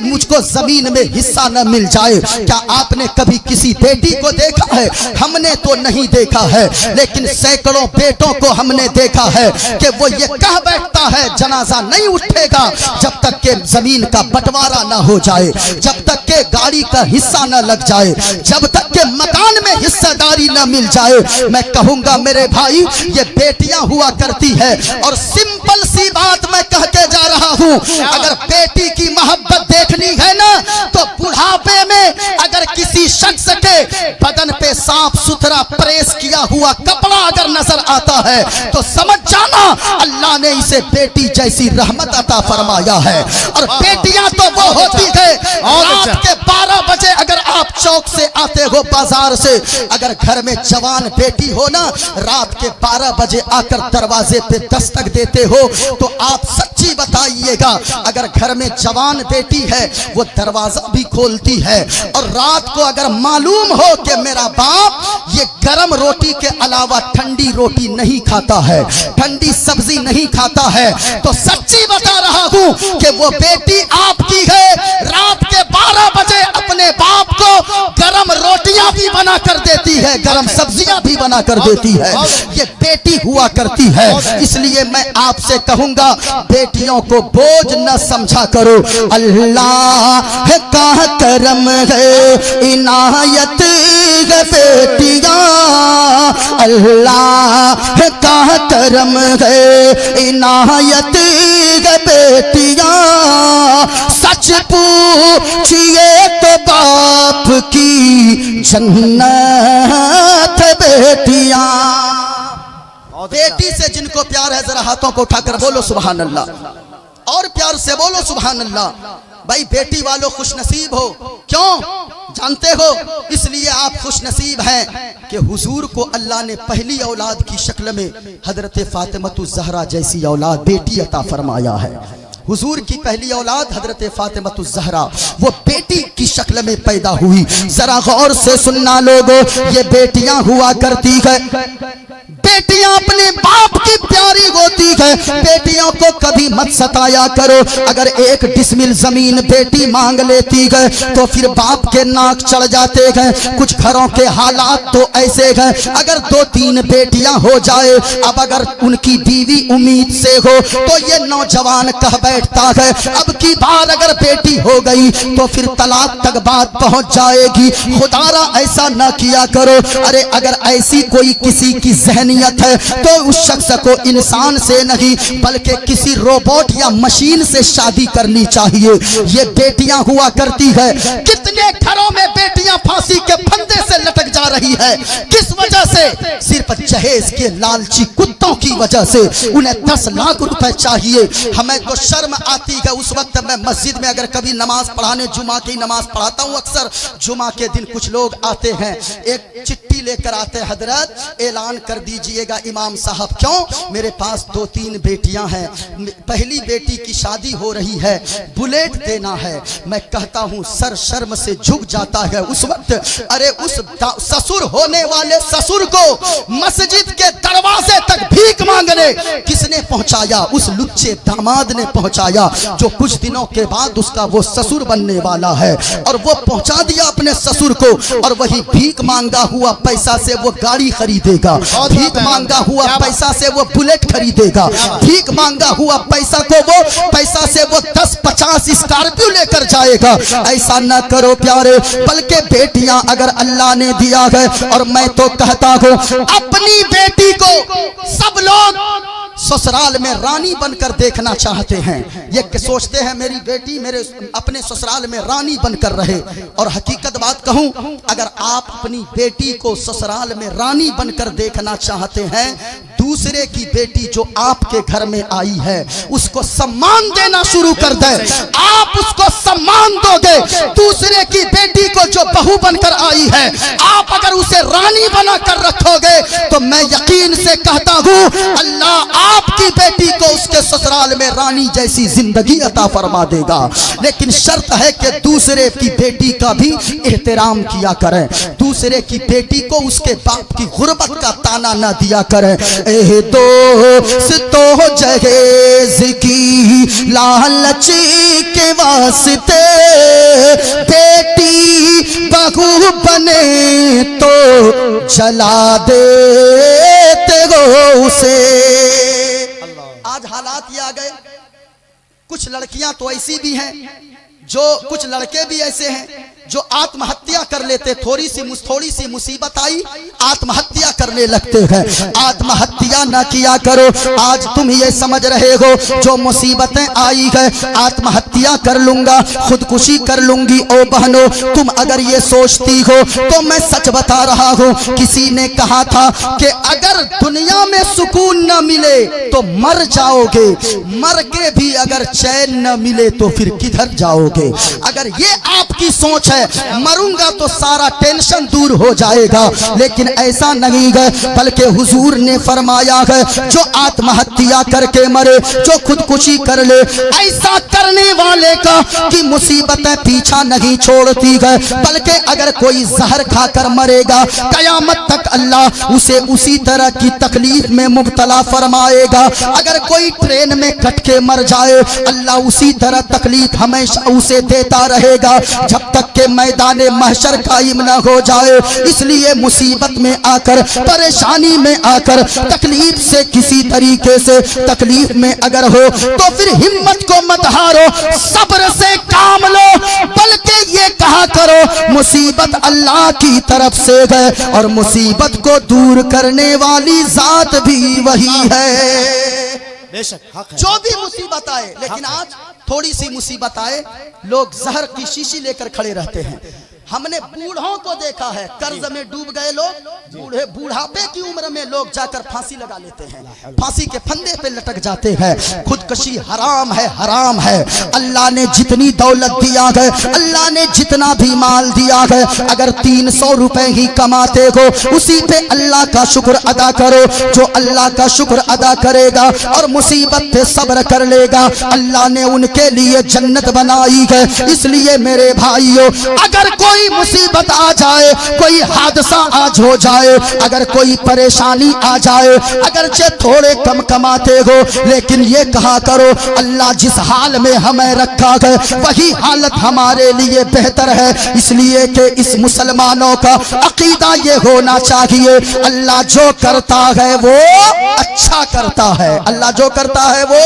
मुझको जमीन में हिस्सा न मिल जाए। क्या आपने कभी किसी बेटी को देखा है? हमने तो नहीं देखा है, लेकिन सैकड़ों बेटों को हमने देखा है कि वो ये कह बैठता है जनाजा नहीं उठेगा जब तक के जमीन का बंटवारा ना हो जाए, जब तक के गाड़ी का हिस्सा न लग जाए, जब तक के मकान में हिस्सेदारी न मिल जाए। मैं कहूंगा मेरे भाई ये बेटियां हुआ करती है और सिंपल सी बात मैं कह के जा रहा हूं, अगर बेटी की मोहब्बत देखनी है ना तो बुढ़ापे में अगर किसी शख्स के बदन पे साफ सुथरा प्रेस किया हुआ कपड़ा अगर नजर आता है तो समझ जाना अल्लाह ने इसे बेटी जैसी रहमत अता फरमाया है। और बेटियां तो वो होती है रात के 12 बजे अगर आप चौक से आते हो बाजार से, अगर घर में जवान बेटी हो ना रात के 12 बजे आकर दरवाजे पे दस्तक देते हो तो आप सच्ची बताइएगा अगर घर में जवान बेटी है वो दरवाजा भी खोलती है। और रात को अगर मालूम हो कि मेरा बाप ये गरम रोटी के अलावा ठंडी रोटी नहीं खाता है, ठंडी सब्जी नहीं खाता है, तो सच्ची बता रहा हूं कि वो बेटी आपकी है। रात के 12 बजे अपने बाप को गरम रोटियां भी बना कर देती है, गरम सब्जियां भी बना कर देती है। ये बेटी हुआ करती है। इसलिए मैं आपसे कहूंगा बेटियों को बोझ न समझा करो। अल्लाह का करम है इनायत है बेटियां, अल्लाह का करम है इनायत है बेटियां। सच पूछिए तो बाप की जन्नत बेटियां। बेटी से जिनको प्यार है जरा हाथों को उठाकर बोलो सुभान अल्लाह, और प्यार से बोलो सुभान अल्लाह। भाई बेटी वालों खुश नसीब हो, क्यों जानते हो? इसलिए आप खुश नसीब हैं कि हुजूर को अल्लाह ने पहली औलाद की शक्ल में हजरत फातिमतुज़ ज़हरा जैसी औलाद बेटी अता फरमाया है। हुजूर की पहली औलाद हजरत फातिमतुज़ ज़हरा वो बेटी की शक्ल में पैदा हुई। जरा गौर से सुनना लोगों, ये बेटियां हुआ करती है, बेटियां अपने बाप की प्यारी होती है। बेटियों को कभी मत सताया करो। अगर 1 डिसमिल जमीन बेटी मांग लेती है तो फिर बाप के नाक चढ़ जाते हैं। कुछ घरों के हालात तो ऐसे हैं, अगर 2-3 बेटियां हो जाए, अब अगर उनकी बीवी उम्मीद से हो तो ये नौजवान कह बैठता है। अब की बार अगर बेटी हो गई तो फिर तलाक तक बात पहुंच जाएगी। खुदारा ऐसा ना किया करो। अरे अगर ऐसी कोई किसी की जहनियत है तो उस शख्स को इंसान से नहीं बल्कि किसी रोबोट या मशीन से शादी करनी चाहिए। ये बेटियां हुआ करती है, कितने घरों में बेटियां फांसी के फंदे से लटक जा रही है। किस वजह से? सिर्फ जहेज के लालची कुत्तों की वजह से। उन्हें 10 लाख रुपए चाहिए। हमें तो शर्म आती है। उस वक्त मैं मस्जिद में अगर कभी नमाज पढ़ाने, जुमा की नमाज पढ़ाता हूँ, अक्सर जुमा के दिन कुछ लोग आते हैं, एक चिट्ठी लेकर आते हैं, हजरत ऐलान कर दीजिएगा इमाम साहब। क्यों? मेरे पास 2-3 बेटियां हैं, पहली बेटी की शादी हो रही है, बुलेट देना है। मैं कहता हूं सर शर्म से झुक जाता है उस वक्त। अरे उस ससुर होने वाले ससुर को मस्जिद के दरवाजे तक भीख मांगने किसने पहुंचाया? उस लुच्चे दामाद ने पहुंचाया, जो कुछ दिनों के बाद उसका वो ससुर बनने वाला है। और वो पहुंचा दिया अपने ससुर को, और वही भीख मांगा हुआ पैसा से वो गाड़ी खरीदेगा, भीख मांगा हुआ पैसा से वो बुलेट खरीदेगा, भीख मांगा हुआ पैसा से वो 10-50 स्कॉर्पियो लेकर जाएगा। ऐसा न करो प्यारे। बल्कि बेटियां अगर अल्लाह ने दिया है, और मैं तो कहता हूं अपनी बेटी को सब लोग ससुराल में रानी बनकर देखना चाहते हैं। ये सोचते हैं मेरी बेटी मेरे अपने ससुराल में रानी बनकर रहे। और हकीकत बात कहूं, अगर आप अपनी बेटी को ससुराल में रानी बनकर देखना चाहते हैं, दूसरे की बेटी जो आपके घर में आई है उसको सम्मान देना शुरू कर दे। आप उसको सम्मान दोगे। दूसरे की बेटी को जो बहू बनकर आई है, आप अगर उसे रानी बनाकर रखोगे तो मैं यकीन से कहता हूं अल्लाह आपकी बेटी को उसके ससुराल में रानी जैसी जिंदगी अता फरमा देगा। लेकिन शर्त है कि दूसरे की बेटी का भी एहतराम किया करें, दूसरे की बेटी को उसके बाप की गुर्बत का ताना ना दिया करें। दोस्तों जहेज की लालच के वास्ते बेटी बहू बने तो जला देते हो उसे। आज हालात ये आ गए, कुछ लड़कियां तो ऐसी भी हैं, जो कुछ लड़के भी ऐसे हैं जो आत्महत्या कर लेते। थोड़ी सी मुसीबत आई, आत्महत्या करने लगते हैं। आत्महत्या ना किया करो। आज तुम ये समझ रहे हो जो मुसीबतें आई है आत्महत्या कर लूंगा, खुदकुशी कर लूंगी। ओ बहनों, तुम अगर ये सोचती हो तो मैं सच बता रहा हूं, किसी ने कहा था कि अगर दुनिया में सुकून न मिले तो मर जाओगे, मर के भी अगर चैन न मिले तो फिर किधर जाओगे। अगर ये आपकी सोच है मरूंगा तो सारा टेंशन दूर हो जाएगा, लेकिन ऐसा नहीं है। बल्कि हुजूर ने फरमाया है जो आत्महत्या करके मरे, जो खुदकुशी कर ले, ऐसा करने वाले का कि मुसीबतें पीछा नहीं छोड़ती है। बल्कि अगर कोई जहर खाकर मरेगा कयामत तक अल्लाह उसे उसी तरह की तकलीफ में मुब्तला फरमाएगा। अगर कोई ट्रेन में कट के मर जाए अल्लाह उसी तरह तकलीफ हमेशा उसे देता रहेगा जब तक के मैदान महशर कायम न हो जाए। इसलिए मुसीबत में आकर, परेशानी में आकर, तकलीफ से किसी तरीके से तकलीफ में अगर हो तो फिर हिम्मत को मत हारो, सब्र से काम लो। बल्कि ये कहा करो मुसीबत अल्लाह की तरफ से है और मुसीबत को दूर करने वाली जात भी वही है। बेशक हक है। जो भी मुसीबत आए, लेकिन आज थोड़ी सी मुसीबत आए लोग जहर की शीशी लेकर खड़े रहते हैं। हमने बूढ़ों को देखा है, कर्ज में डूब गए लोग, बुढ़ापे की उम्र में लोग जाकर फांसी लगा लेते हैं, फांसी के फंदे पे लटक जाते हैं। खुदकुशी हराम है, हराम है। अल्लाह ने जितनी दौलत दिया है, अल्लाह ने जितना भी माल दिया है, अगर 300 रुपए ही कमाते हो उसी पे अल्लाह का शुक्र अदा करो। जो अल्लाह का शुक्र अदा करेगा और मुसीबत पे सब्र कर लेगा, अल्लाह ने उनके लिए जन्नत बनाई है। इसलिए मेरे भाइयों, अगर कोई मुसीबत आ जाए, कोई हादसा आज हो जाए, अगर कोई परेशानी आ जाए, अगर थोड़े कम कमाते हो, लेकिन ये कहा करो अल्लाह जिस हाल में हमें रखा है वही हालत हमारे लिए बेहतर है। इसलिए कि इस मुसलमानों का अकीदा ये होना चाहिए अल्लाह जो करता है वो अच्छा करता है, अल्लाह जो करता है वो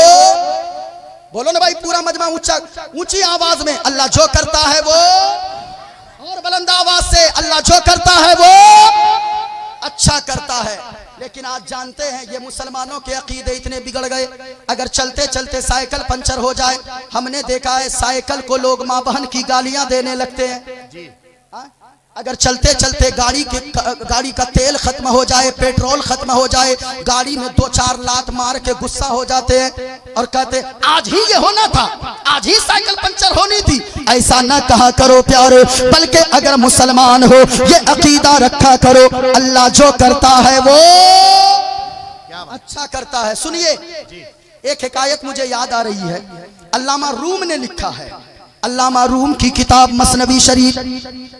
बोलो ना भाई, पूरा मजमा ऊंचा ऊंची आवाज में, अल्लाह जो करता है वो, और बुलंद आवाज से, अल्लाह जो करता है वो अच्छा करता है। लेकिन आज जानते हैं ये मुसलमानों के अकीदे इतने बिगड़ गए, अगर चलते चलते साइकिल पंचर हो जाए, हमने देखा है साइकिल को लोग माँ बहन की गालियां देने लगते हैं। अगर चलते चलते गाड़ी का तेल खत्म हो जाए, पेट्रोल खत्म हो जाए, गाड़ी में 2-4 लात मार के गुस्सा हो जाते हैं और कहते आज ही ये होना था, आज ही साइकिल पंचर होनी थी। ऐसा ना कहा करो प्यारे, बल्कि अगर मुसलमान हो ये अकीदा रखा करो, अल्लाह जो करता है वो अच्छा करता है। सुनिए, एक हिकायत मुझे याद आ रही है, अल्लामा रूम ने लिखा है, अल्लामा रूम की किताब मसनवी शरीफ,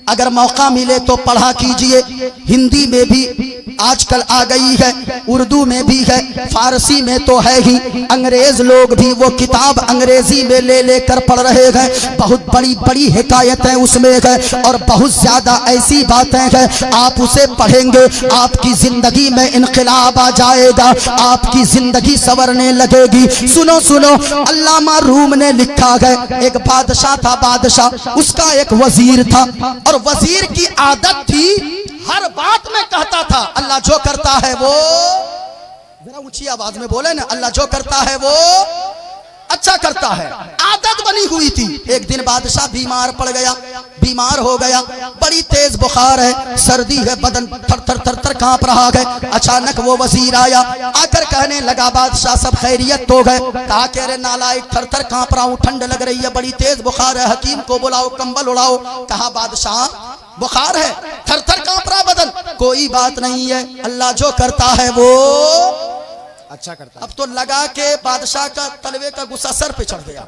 अगर मौका मिले तो पढ़ा कीजिए। हिंदी में भी आजकल आ गई है, उर्दू में भी है, फारसी में तो है ही, अंग्रेज लोग भी वो किताब अंग्रेजी में ले लेकर पढ़ रहे हैं। बहुत बड़ी बड़ी हिकायतें उसमें है और बहुत ज्यादा ऐसी बातें हैं, आप उसे पढ़ेंगे आपकी जिंदगी में इनकलाब आ जाएगा, आपकी जिंदगी संवरने लगेगी। सुनो सुनो, अल्लामा रूम ने लिखा है, एक बादशाह था, बादशाह उसका एक वजीर था, और वजीर की आदत थी हर बात में कहता था अल्लाह जो करता है वो, जरा ऊंची आवाज में बोले ना, अल्लाह जो करता है वो अच्छा करता है, आदत बनी हुई थी। एक दिन बादशाह बीमार पड़ गया, बीमार हो गया, बड़ी तेज बुखार है, सर्दी है, बदन थर थर थर थर कांप रहा है। अचानक वो वजीर आया, आकर कहने लगा बादशाह सब खैरियत तो गए? कहा कह रहे नालायक, थर थर कांप रहा हूँ, ठंड लग रही है, बड़ी तेज बुखार है, हकीम को बुलाओ, कंबल उड़ाओ। कहा बादशाह बुखार है, थर थर कांप रहा बदन, कोई बात नहीं है, अल्लाह जो करता है वो अच्छा करता है। अब तो लगा के बादशाह का तलवे का गुस्सा सर पे चढ़ गया,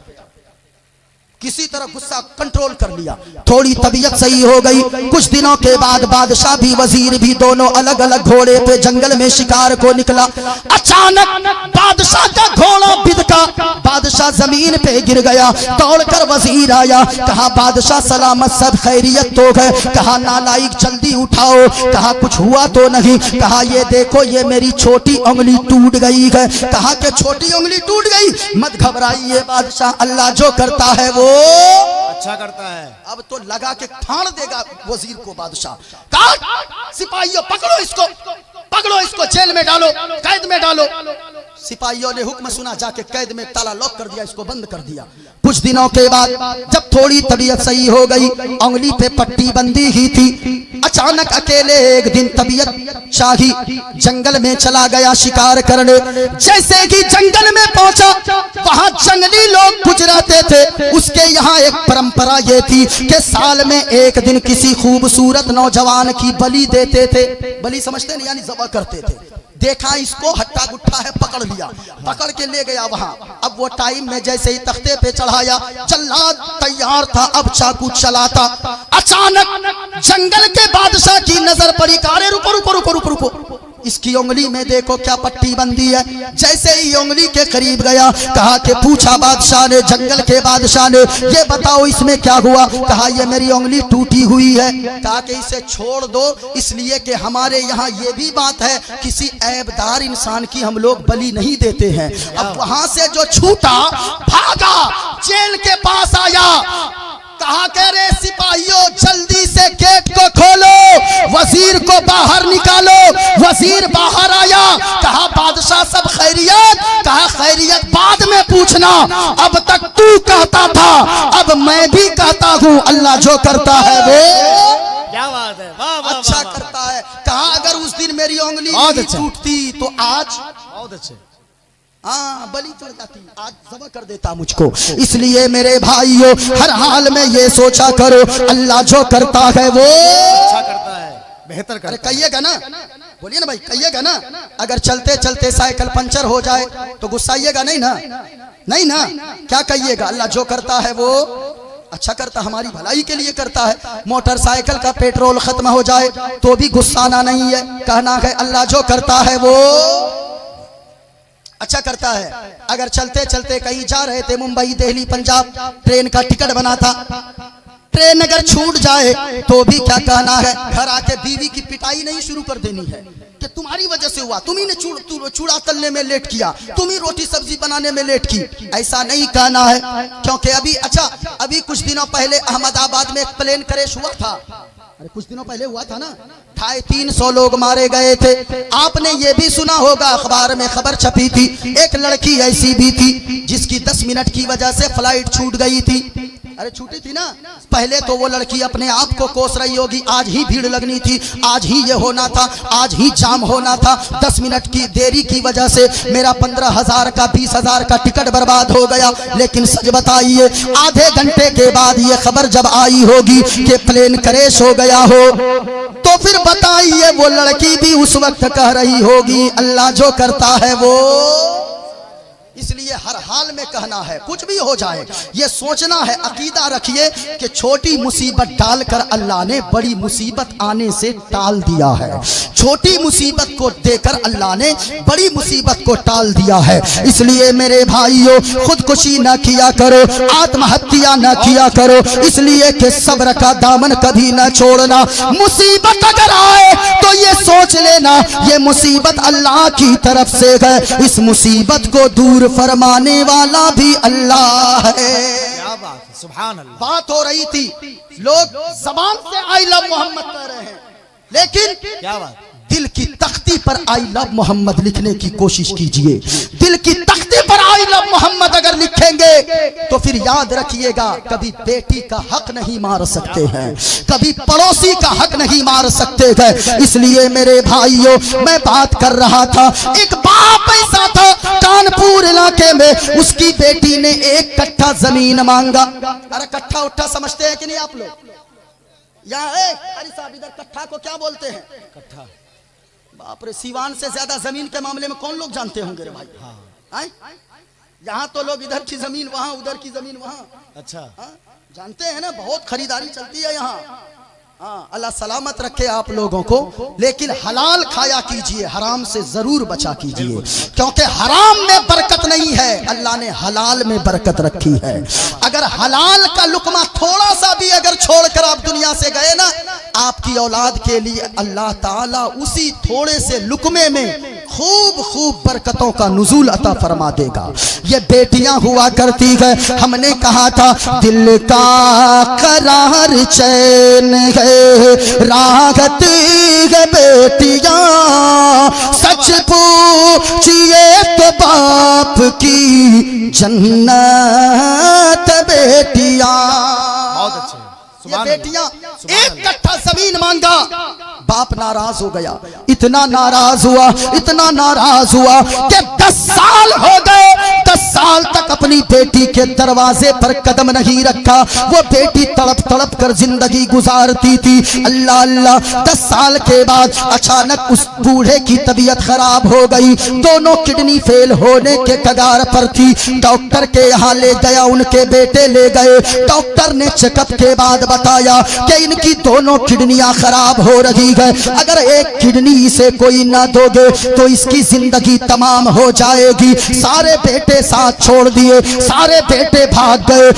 किसी तरह गुस्सा कंट्रोल कर लिया, थोड़ी तबीयत सही हो गई। कुछ दिनों के बाद बादशाह भी वजीर भी दोनों अलग अलग घोड़े पे जंगल में शिकार को निकला। अचानक बादशाह का घोड़ा बिदका, बादशाह जमीन पे गिर गया, दौड़कर वजीर आया, कहा बादशाह सलामत, सब खैरियत तो है? कहा नालायक जल्दी उठाओ, कहा कुछ हुआ तो नहीं? कहा ये देखो ये मेरी छोटी उंगली टूट गई है। कहा कि छोटी उंगली टूट गई, मत घबराइए बादशाह, अल्लाह जो करता है वो अच्छा करता है। अब तो लगा के फाड़ देगा वजीर को बादशाह। काट, सिपाहियों पकड़ो इसको, पकड़ो इसको, जेल में डालो, कैद में डालो। सिपाहियों ने हुक्म सुना, जाके कैद में ताला लॉक कर दिया, इसको बंद कर दिया। कुछ दिनों के बाद जब थोड़ी तबीयत सही हो गई, उंगली पे पट्टी बंदी ही थी, अचानक अकेले एक दिन तबीयत शाही जंगल में चला गया शिकार करने। जैसे ही जंगल में पहुंचा, वहां जंगली लोग गुजराते थे। उसके यहाँ एक परंपरा ये थी कि साल में एक दिन किसी खूबसूरत नौजवान की बलि देते थे। बलि समझते हैं, यानी ज़बह करते थे। देखा इसको, हट्टा गुट्टा है, पकड़ लिया, पकड़ के ले गया वहां। अब वो टाइम में जैसे ही तख्ते पे चढ़ाया, जल्लाद तैयार था, अब चाकू चलाता। अचानक जंगल के बादशाह की नजर पड़ी, कारे रुको रुको रुको रुको रुको, इसकी उंगली में देखो क्या पट्टी बंदी है। जैसे ही उंगली के करीब गया, कहा कि पूछा बादशाह ने, जंगल के बादशाह ने, ये बताओ इसमें क्या हुआ? कहा ये मेरी उंगली टूटी हुई है। कहा कि इसे छोड़ दो, इसलिए कि हमारे यहाँ ये भी बात है, किसी ऐबदार इंसान की हम लोग बलि नहीं देते हैं। अब वहां से जो छूटा भागा, जेल के पास आया, कहा कह रहे सिपाहियों जल्दी से गेट को खोलो, वजीर को बाहर निकालो। वजीर बाहर आया, कहा बादशाह सब खैरियत? कहा खैरियत बाद में पूछना, अब तक तू कहता था, अब मैं भी कहता हूँ, अल्लाह जो करता है वो क्या बात है, वाह वाह अच्छा वाह, वाह। करता है। कहा अगर उस दिन मेरी उंगली बहुत नहीं अच्छा। टूटती तो आज बहुत अच्छे। हाँ बलि चढ़ जाती, आज ज़बह कर देता मुझको। इसलिए मेरे भाइयों, हर हाल में ये सोचा करो, अल्लाह जो करता है वो अच्छा करता है, बेहतर अरे करता है। कहिएगा ना, बोलिए ना भाई, कहिएगा ना। अगर चलते चलते साइकिल पंचर हो जाए तो गुस्साइएगा नहीं ना? नहीं ना, क्या कहिएगा? अल्लाह जो करता है वो अच्छा करता, हमारी भलाई के लिए करता है। मोटरसाइकिल का पेट्रोल खत्म हो जाए तो भी गुस्साना नहीं है, कहना है अल्लाह जो करता है वो अच्छा करता है। अगर चलते चलते कहीं जा रहे थे, मुंबई दिल्ली पंजाब, ट्रेन का टिकट बना था, ट्रेन अगर छूट जाए तो भी क्या कहना है, घर आके बीवी की पिटाई नहीं शुरू कर देनी है, कि तुम्हारी वजह से हुआ, तुम्ही ने चूड़ा तलने में लेट किया, तुम्ही रोटी सब्जी बनाने में लेट की। ऐसा नहीं कहना है, क्योंकि अभी कुछ दिनों पहले अहमदाबाद में एक प्लेन क्रैश हुआ था। अरे कुछ दिनों पहले हुआ था ना, 250-300 लोग मारे गए थे। आपने ये भी सुना होगा, अखबार में खबर छपी थी, एक लड़की ऐसी भी थी जिसकी 10 मिनट की वजह से फ्लाइट छूट गई थी। अरे छूटी थी ना, पहले तो वो लड़की अपने आप को कोस रही होगी, आज ही भीड़ लगनी थी, आज ही ये होना था, आज ही जाम होना था। 10 मिनट की देरी की वजह से मेरा 15,000 का 20,000 का टिकट बर्बाद हो गया। लेकिन सच बताइए, आधे घंटे के बाद ये खबर जब आई होगी कि प्लेन क्रैश हो गया हो, तो फिर बताइए वो लड़की भी उस वक्त कह रही होगी अल्लाह जो करता है वो। इसलिए हर हाल में कहना है, कुछ भी हो जाए ये सोचना है, अकीदा रखिए कि छोटी मुसीबत डालकर अल्लाह ने बड़ी मुसीबत आने से टाल दिया है। छोटी मुसीबत को देकर अल्लाह ने बड़ी मुसीबत को टाल दिया है। इसलिए मेरे भाइयों, खुदकुशी न किया करो, आत्महत्या न किया करो, इसलिए कि सब्र का दामन कभी न छोड़ना। मुसीबत अगर आए तो ये सोच लेना ये मुसीबत अल्लाह की तरफ से है, इस मुसीबत को दूर फरमाने वाला भी अल्लाह है। क्या बात है, सुभान अल्लाह। बात हो रही थी, लोग जबान से आई लव मोहम्मद कह रहे हैं, लेकिन क्या बात, दिल की तख्ती पर आई लव मोहम्मद लिखने की कोशिश कीजिए। दिल की तख्ती पर आई लव मोहम्मद अगर लिखेंगे तो फिर याद रखिएगा, कभी बेटी का हक नहीं मार सकते हैं, कभी पड़ोसी का हक नहीं मार सकते हैं। इसलिए मेरे भाइयों, मैं बात कर रहा था, एक बाप ऐसा था कानपुर इलाके में, उसकी बेटी ने 1 कट्ठा जमीन मांगा। अरे कट्ठा उट्ठा समझते हैं कि नहीं आप लोग? यहाँ अरे साहब, इधर कट्ठा को क्या बोलते हैं? कट्ठा। बाप रे, सीवान से ज्यादा जमीन के मामले में कौन लोग जानते होंगे रे भाई? हाँ, यहाँ तो लोग इधर की जमीन वहां, उधर की जमीन वहां। अच्छा, जानते हैं ना, बहुत खरीदारी चलती है यहाँ। हाँ, अल्लाह सलामत रखे आप लोगों को, लेकिन हलाल खाया कीजिए, हराम से जरूर बचा कीजिए, क्योंकि हराम में बरकत नहीं है, अल्लाह ने हलाल में बरकत रखी है। अगर हलाल का लुकमा थोड़ा सा भी अगर छोड़कर आप दुनिया से गए ना, आपकी औलाद के लिए अल्लाह ताला उसी थोड़े से लुकमे में खूब खूब बरकतों का नुज़ूल अता फरमा देगा। ये बेटियां हुआ करती है, हमने कहा था दिल का करार चैन है, राहत है बेटियां, सच पूछिए तो बाप की जन्नत बेटियां। बहुत अच्छे। ये बेटियां 1 कट्ठा जमीन मांगा, बाप नाराज हो गया, इतना नाराज हुआ कि 10 साल हो गए, 10 साल तक अपनी बेटी के दरवाजे पर कदम नहीं रखा। वो बेटी तड़प तड़प कर जिंदगी गुजारती थी। अल्लाह अल्लाह, 10 साल के बाद अचानक उस बूढ़े की तबीयत खराब हो गई, दोनों किडनी फेल होने के कगार पर थी। डॉक्टर के यहाँ ले गया, उनके बेटे ले गए। डॉक्टर ने चेकअप के बाद बताया कि इनकी दोनों किडनियां खराब हो रही है, अगर एक किडनी इसे कोई ना दोगे तो इसकी जिंदगी तमाम हो जाएगी। सारे बेटे साथ छोड़ दिए, सारे बेटे भाग गए,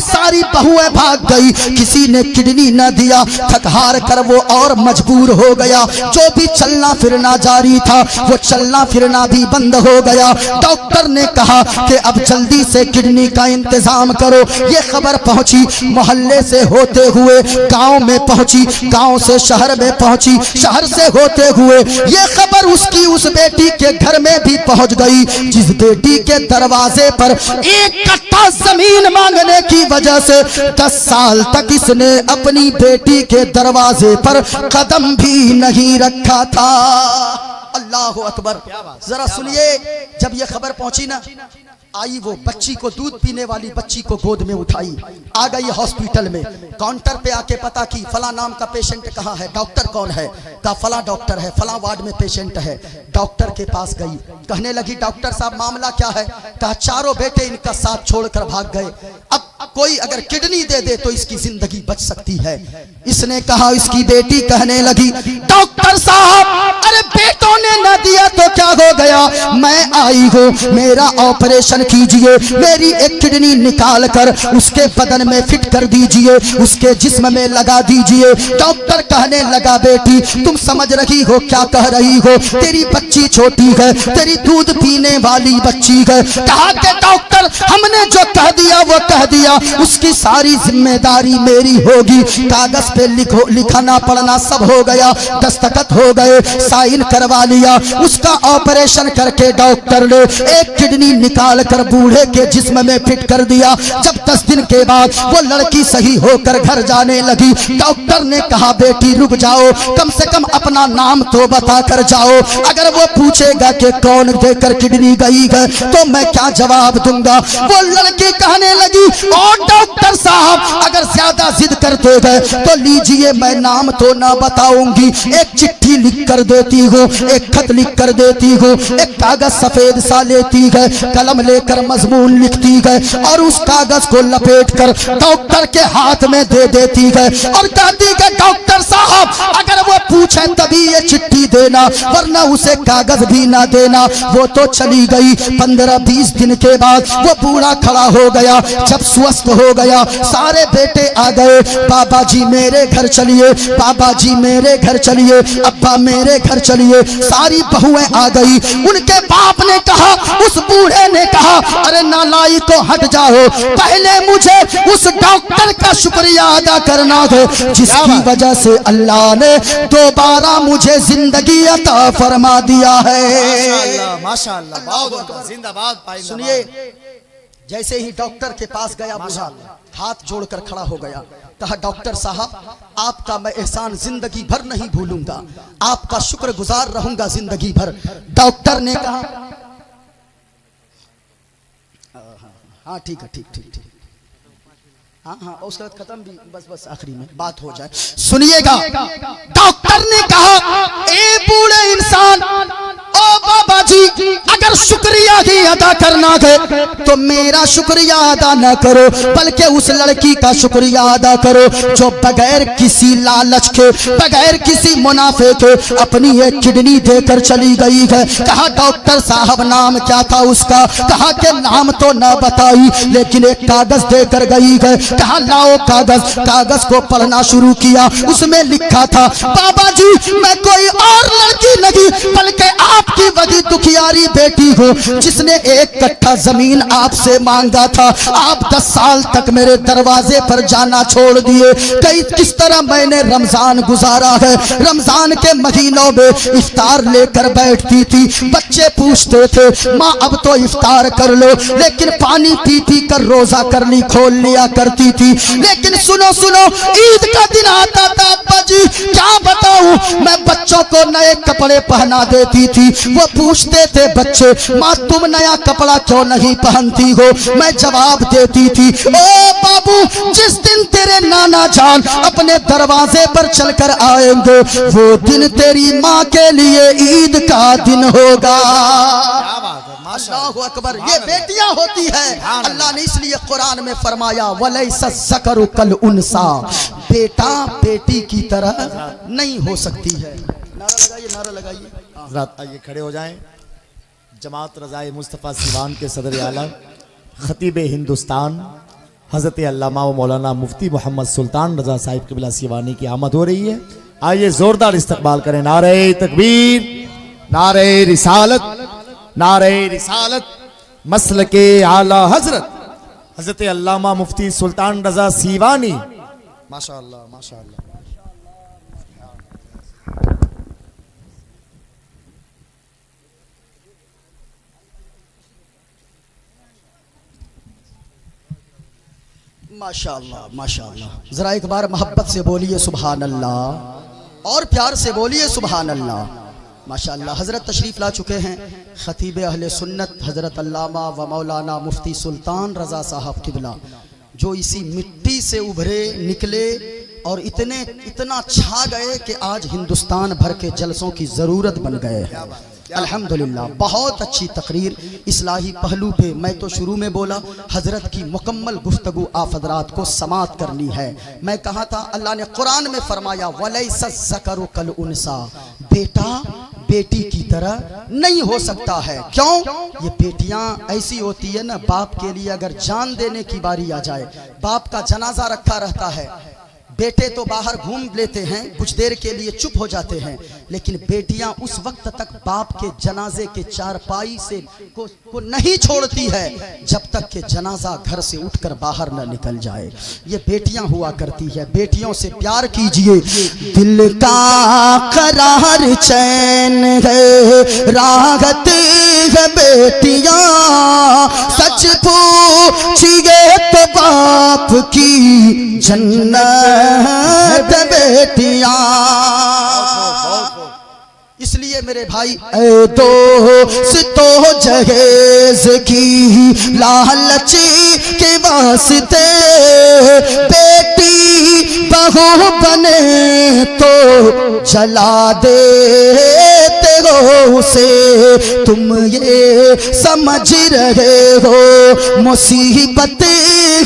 सारी बहुएं भाग गई, किसी ने किडनी न दिया। थक हार कर वो और मजबूर हो गया, जो भी चलना फिरना जारी था वो चलना फिरना भी बंद हो गया। डॉक्टर ने कहा कि अब जल्दी से किडनी का इंतजाम करो। ये खबर पहुंची, मोहल्ले से होते हुए गांव में पहुंची, गांव से शहर में पहुंची, शहर से होते हुए ये खबर उसकी उस बेटी के घर में भी पहुंच गई, जिस बेटी के दरवाजे पर 1 कट्ठा जमीन मांगने की वजह से 10 साल तक इसने अपनी बेटी के दरवाजे पर कदम भी नहीं रखा था। अल्लाह अकबर। जरा सुनिए, जब ये खबर पहुंची ना, आई वो बच्ची को, दूध पीने वाली बच्ची को गोद में उठाई, आ गई हॉस्पिटल में। काउंटर पे आके पता की फला नाम का पेशेंट कहाँ है, डॉक्टर कौन है? कहा फला डॉक्टर है, फला वार्ड में पेशेंट है। डॉक्टर के पास गई, कहने लगी डॉक्टर साहब मामला क्या है? कहा चारों बेटे इनका साथ छोड़कर भाग गए। अब अब कोई अगर किडनी दे दे तो इसकी जिंदगी बच सकती है। इसने कहा, इसकी बेटी कहने लगी, डॉक्टर साहब अरे बेटों ने न दिया तो क्या हो गया, मैं आई हूँ, मेरा ऑपरेशन कीजिए, मेरी एक किडनी निकाल कर उसके बदन में फिट कर दीजिए, उसके जिस्म में लगा दीजिए। डॉक्टर कहने लगा, बेटी तुम समझ रही हो क्या कह रही हो, तेरी बच्ची छोटी है, तेरी दूध पीने वाली बच्ची है। कहा कि डॉक्टर हमने जो कह दिया वो कह दिया, उसकी सारी जिम्मेदारी मेरी होगी। कागज पे लिखना पढ़ना सब हो गया, दस्तखत हो गए, साइन करवा लिया। उसका ऑपरेशन करके डॉक्टर ने एक किडनी निकाल कर बूढ़े के जिस्म में फिट कर दिया। जब 10 दिन के बाद वो लड़की सही होकर घर जाने लगी, डॉक्टर ने कहा, बेटी रुक जाओ, कम से कम अपना नाम तो बता कर जाओ। अगर वो पूछेगा कि कौन देकर किडनी गई है तो मैं क्या जवाब दूंगा। वो लड़की कहने लगी, ओ डॉक्टर साहब अगर ज्यादा जिद करते गए तो लीजिए, मैं नाम तो ना बताऊंगी, एक चिट्ठी लिख कर देती हूँ, एक खत लिख कर देती हूँ, एक कागज सफेद सा लेती है, कलम लेकर मजमून लिखती है और उस कागज को लपेट कर डॉक्टर के हाथ में दे देती है और कहती है, डॉक्टर साहब अगर वो पूछे तभी ये चिट्ठी देना, वरना उसे कागज भी ना देना। वो तो चली गई। 15-20 दिन के बाद वो बूढ़ा खड़ा हो गया। जब स्वस्थ हो गया, सारे बेटे आ गए, बाबा जी मेरे घर चलिए, बाबा जी मेरे घर चलिए, अब्बा मेरे घर चलिए। सारी बहुएं आ गई। उनके बाप ने कहा, उस बूढ़े ने कहा, अरे नालाई को हट जाओ, पहले मुझे उस डॉक्टर का शुक्रिया अदा करना है जिसकी वजह से अल्लाह ने दोबारा मुझे जिंदगी अता फरमा दिया है। माशाअल्लाह, माशाअल्लाह, बहुत जिंदाबाद। सुनिए, जैसे ही डॉक्टर के पास गया बूढ़ा हाथ जोड़कर खड़ा हो गया, कहा, डॉक्टर साहब आपका मैं एहसान जिंदगी भर नहीं भूलूंगा, आपका शुक्रगुजार रहूंगा जिंदगी भर। डॉक्टर ने कहा, हाँ ठीक है, ठीक ठीक ठीक, हाँ हाँ, उसके बाद खत्म भी, बस आखिरी में बात हो जाए। सुनिएगा, डॉक्टर ने कहा, ए बूढ़े इंसान, ओ बाबा जी अगर शुक्रिया ही अदा करना है तो मेरा शुक्रिया अदा न करो, बल्कि उस लड़की का शुक्रिया अदा करो जो बगैर किसी लालच के, बगैर किसी मुनाफे के अपनी एक किडनी देकर चली गई है। कहा, डॉक्टर साहब नाम क्या था उसका? कहा कि नाम तो न बताई, लेकिन एक कागज देकर गई है। कहा, लाओ कागज। कागज को पढ़ना शुरू किया, उसमें लिखा था, बाबा जी मैं कोई और लड़की नहीं बल्कि आपकी वही दुखियारी बेटी हूँ जिसने 1 कट्ठा जमीन आपसे मांगा था। आप 10 साल तक मेरे दरवाजे पर जाना छोड़ दिए। कई किस तरह मैंने रमजान गुजारा है। रमजान के महीनों में इफ्तार लेकर बैठती थी, बच्चे पूछते थे, माँ अब तो इफ्तार कर लो, लेकिन पानी पी पी कर रोजा कर ली खोल लिया करती थी। लेकिन सुनो सुनो, ईद का दिन आता था अब्बा जी, क्या बताऊं, मैं बच्चों को नए कपड़े पहना देती थी। वो पूछते थे बच्चे, माँ तुम नया कपड़ा क्यों नहीं पहनती हो? मैं जवाब देती थी, ओ बाबू जिस दिन तेरे नाना जान अपने दरवाजे पर चलकर आएंगे वो दिन तेरी माँ के लिए ईद का दिन होगा। अल्लाहु अकबर। ये बेटियां होती है। अल्लाह ने इसलिए कुरान में फरमाया, वलैसा ज़करु कल उनसा, बेटा बेटी की तरह नहीं हो सकती है। नारा लगाइए, नारा लगाइए। हज़रात आइए खड़े हो जाएं। जमात रज़ाए मुस्तफ़ा सिवान के सदर आला खतीब हिंदुस्तान हज़रत अल्लामा व मौलाना मुफ्ती मोहम्मद सुल्तान रज़ा साहिब क़िबला सिवानी की आमद हो रही है। आइए जोरदार इस्तकबाल करें। नारे तकबीर, नारे रिसालत, नारे रिसालत, मसल के आला हजरत हज़रत अल्लामा मुफ्ती सुल्तान रज़ा सिवानी। माशाअल्लाह, माशाअल्लाह। माशाअल्लाह, माशाअल्लाह। जरा एक बार मोहब्बत से बोलिए सुभान अल्लाह, और प्यार से बोलिए सुभान अल्लाह। माशाअल्लाह। हज़रत तशरीफ़ ला चुके हैं ख़तीब अहले सुन्नत हज़रत अल्लामा व मौलाना मुफ्ती सुल्तान रज़ा साहब क़िबला, जो इसी मिट्टी से उभरे निकले और इतना छा गए कि आज हिंदुस्तान भर के जलसों की ज़रूरत बन गए हैं। अल्हम्दुलिल्लाह, बहुत अच्छी तकरीर इस्लाही पहलू पे। मैं तो शुरू में बोला हजरत की मुकम्मल गुफ्तगू आप हजरात को समात करनी है। मैं कहा था अल्लाह ने कुरान में फरमाया वलैसा ज़करु कल उनसा, बेटा बेटी की तरह नहीं हो सकता है। क्यों? ये बेटियां ऐसी होती है ना, बाप के लिए अगर जान देने की बारी आ जाए, बाप का जनाजा रखा रहता है, बेटे तो बाहर घूम लेते हैं, कुछ देर के लिए चुप हो जाते हैं, लेकिन बेटियां उस वक्त तक बाप के जनाजे के चारपाई से को नहीं छोड़ती है जब तक कि जनाजा घर से उठकर बाहर न निकल जाए। ये बेटियां हुआ करती है। बेटियों से प्यार कीजिए। दिल का करार चैन है, राहत है बेटियां, सच पूछिए तो बाप की जन्नत बेटियां। इसलिए मेरे भाई दोस्तों जहेज की लालच के वास्ते बेटी बहू बने तो जला देते हो उसे। तुम ये समझ रहे हो मुसीबत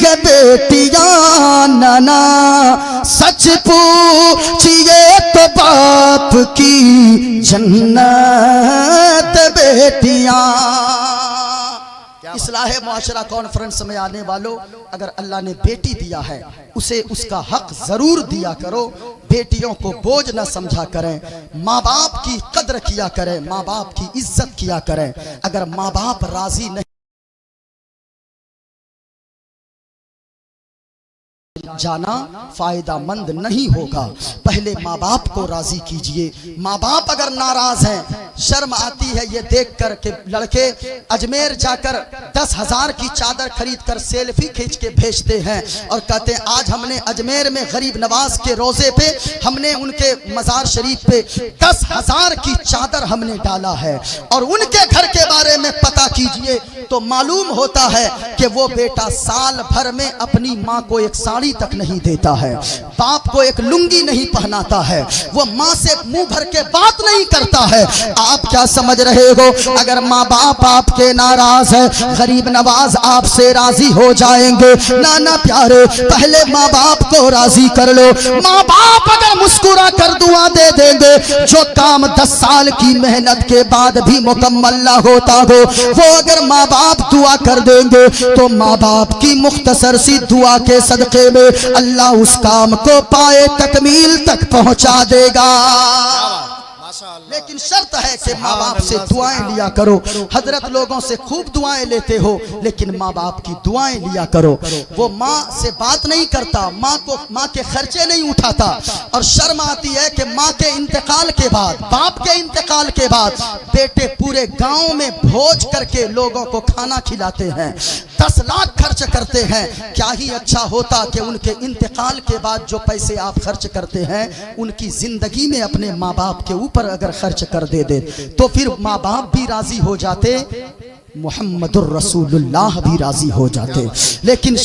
है बेटियां, नाना सच पूछिए तो बाप की जन्नत बेटियां। इस्लाह मुआशरा कॉन्फ्रेंस में आने वालों, अगर अल्लाह ने बेटी दिया है उसे उसका हक जरूर दिया करो। बेटियों को बोझ न समझा करें, माँ बाप की कद्र किया करें, माँ बाप की इज्जत किया करें। अगर माँ बाप राजी नहीं जाना फायदा मंद नहीं होगा। पहले माँ बाप को राजी कीजिए। माँ बाप अगर नाराज हैं, शर्म आती है ये देख कर के लड़के अजमेर जाकर 10,000 की चादर खरीद कर सेल्फी खींच के भेजते हैं और कहते हैं आज हमने अजमेर में गरीब नवाज के रोजे पे हमने उनके मजार शरीफ पे 10,000 की चादर हमने डाला है। और उनके घर के बारे में पता कीजिए तो मालूम होता है कि वो बेटा साल भर में अपनी माँ को एक साड़ी तक नहीं देता है, बाप को एक लुंगी नहीं पहनाता है, वो माँ से मुंह भर के बात नहीं करता है। आप क्या समझ रहे हो? अगर माँ बाप आपके नाराज है, गरीब नवाज आपसे राजी हो जाएंगे। नाना प्यारे, पहले माँ बाप को राजी कर लो। माँ बाप अगर मुस्कुरा कर दुआ दे देंगे, जो काम 10 साल की मेहनत के बाद भी मुकम्मल ना होता हो, वो अगर माँ बाप दुआ कर देंगे तो माँ बाप की मुख्तसर सी दुआ के सदके में अल्लाह उस काम को पाए तकमील तक पहुंचा देगा। लेकिन शर्त है कि माँ बाप से दुआएं लिया करो। हजरत लोगों से खूब दुआएं लेते हो, लेकिन माँ बाप की दुआएं लिया करो। वो माँ से बात नहीं करता, माँ के खर्चे नहीं उठाता, और शर्म आती है कि माँ के इंतकाल के बाद, बाप के इंतकाल के बाद बेटे पूरे गांव में भोज करके लोगों को खाना खिलाते हैं, 10 लाख खर्च करते हैं। क्या ही अच्छा होता कि उनके इंतकाल के बाद जो पैसे आप खर्च करते हैं उनकी जिंदगी में अपने माँ बाप के ऊपर अगर खर्च कर दे तो फिर माँ बाप भी राजी हो जाते, मुहम्मदुर रसूलुल्लाह भी राजी हो जाते। लेकिन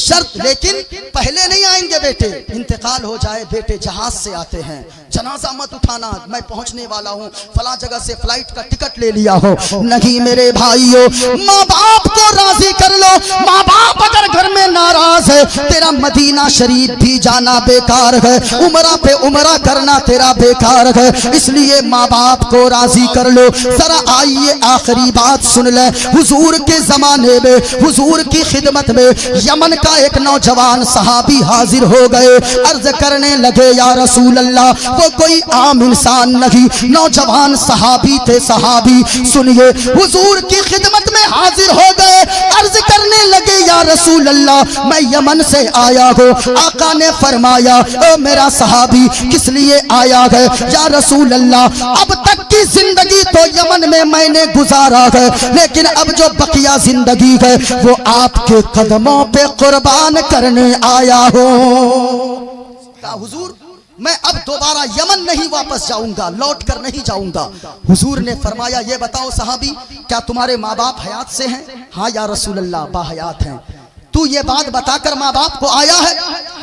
पहले नहीं आएंगे बेटे, इंतकाल हो जाए बेटे जहाज से आते हैं, जनाजा मत उठाना, मैं पहुंचने वाला हूं, फला जगह से फ्लाइट का टिकट ले लिया हो। नहीं मेरे भाइयों, माँ बाप को राजी कर लो। माँ बाप अगर घर में नाराज है, तेरा मदीना शरीफ भी जाना बेकार है, उमरा पे उमरा करना तेरा बेकार है। इसलिए माँ बाप को राजी कर लो। जरा आइए आखिरी बात सुन ले। हुजूर के जमाने में, हुजूर की खिदमत में यमन का एक नौजवान सहाबी हाजिर हो गए। अर्ज करने लगे या रसूल अल्लाह, वो कोई आम इंसान नहीं, नौजवान सहाबी थे। सहाबी सुनिए, हुजूर की खिदमत में हाजिर हो गए। अर्ज करने लगे या रसूल अल्लाह, मैं यमन से आया हूँ। आका ने फरमाया, ओ मेरा सहाबी किस लिए आया है? या रसूल अल्लाह, अब तक की जिंदगी तो यमन में मैंने गुजारा है, लेकिन अब जो बकिया जिंदगी है वो आपके कदमों पे कुर्बान करने आया हूँ। हुजूर मैं अब दोबारा यमन नहीं वापस जाऊंगा, लौट कर नहीं जाऊंगा। हुजूर ने फरमाया, ये बताओ सहाबी, क्या तुम्हारे माँ बाप हयात से हैं? हाँ या रसूल अल्लाह, बाहयात हैं। तू ये बात बताकर माँ बाप को आया है?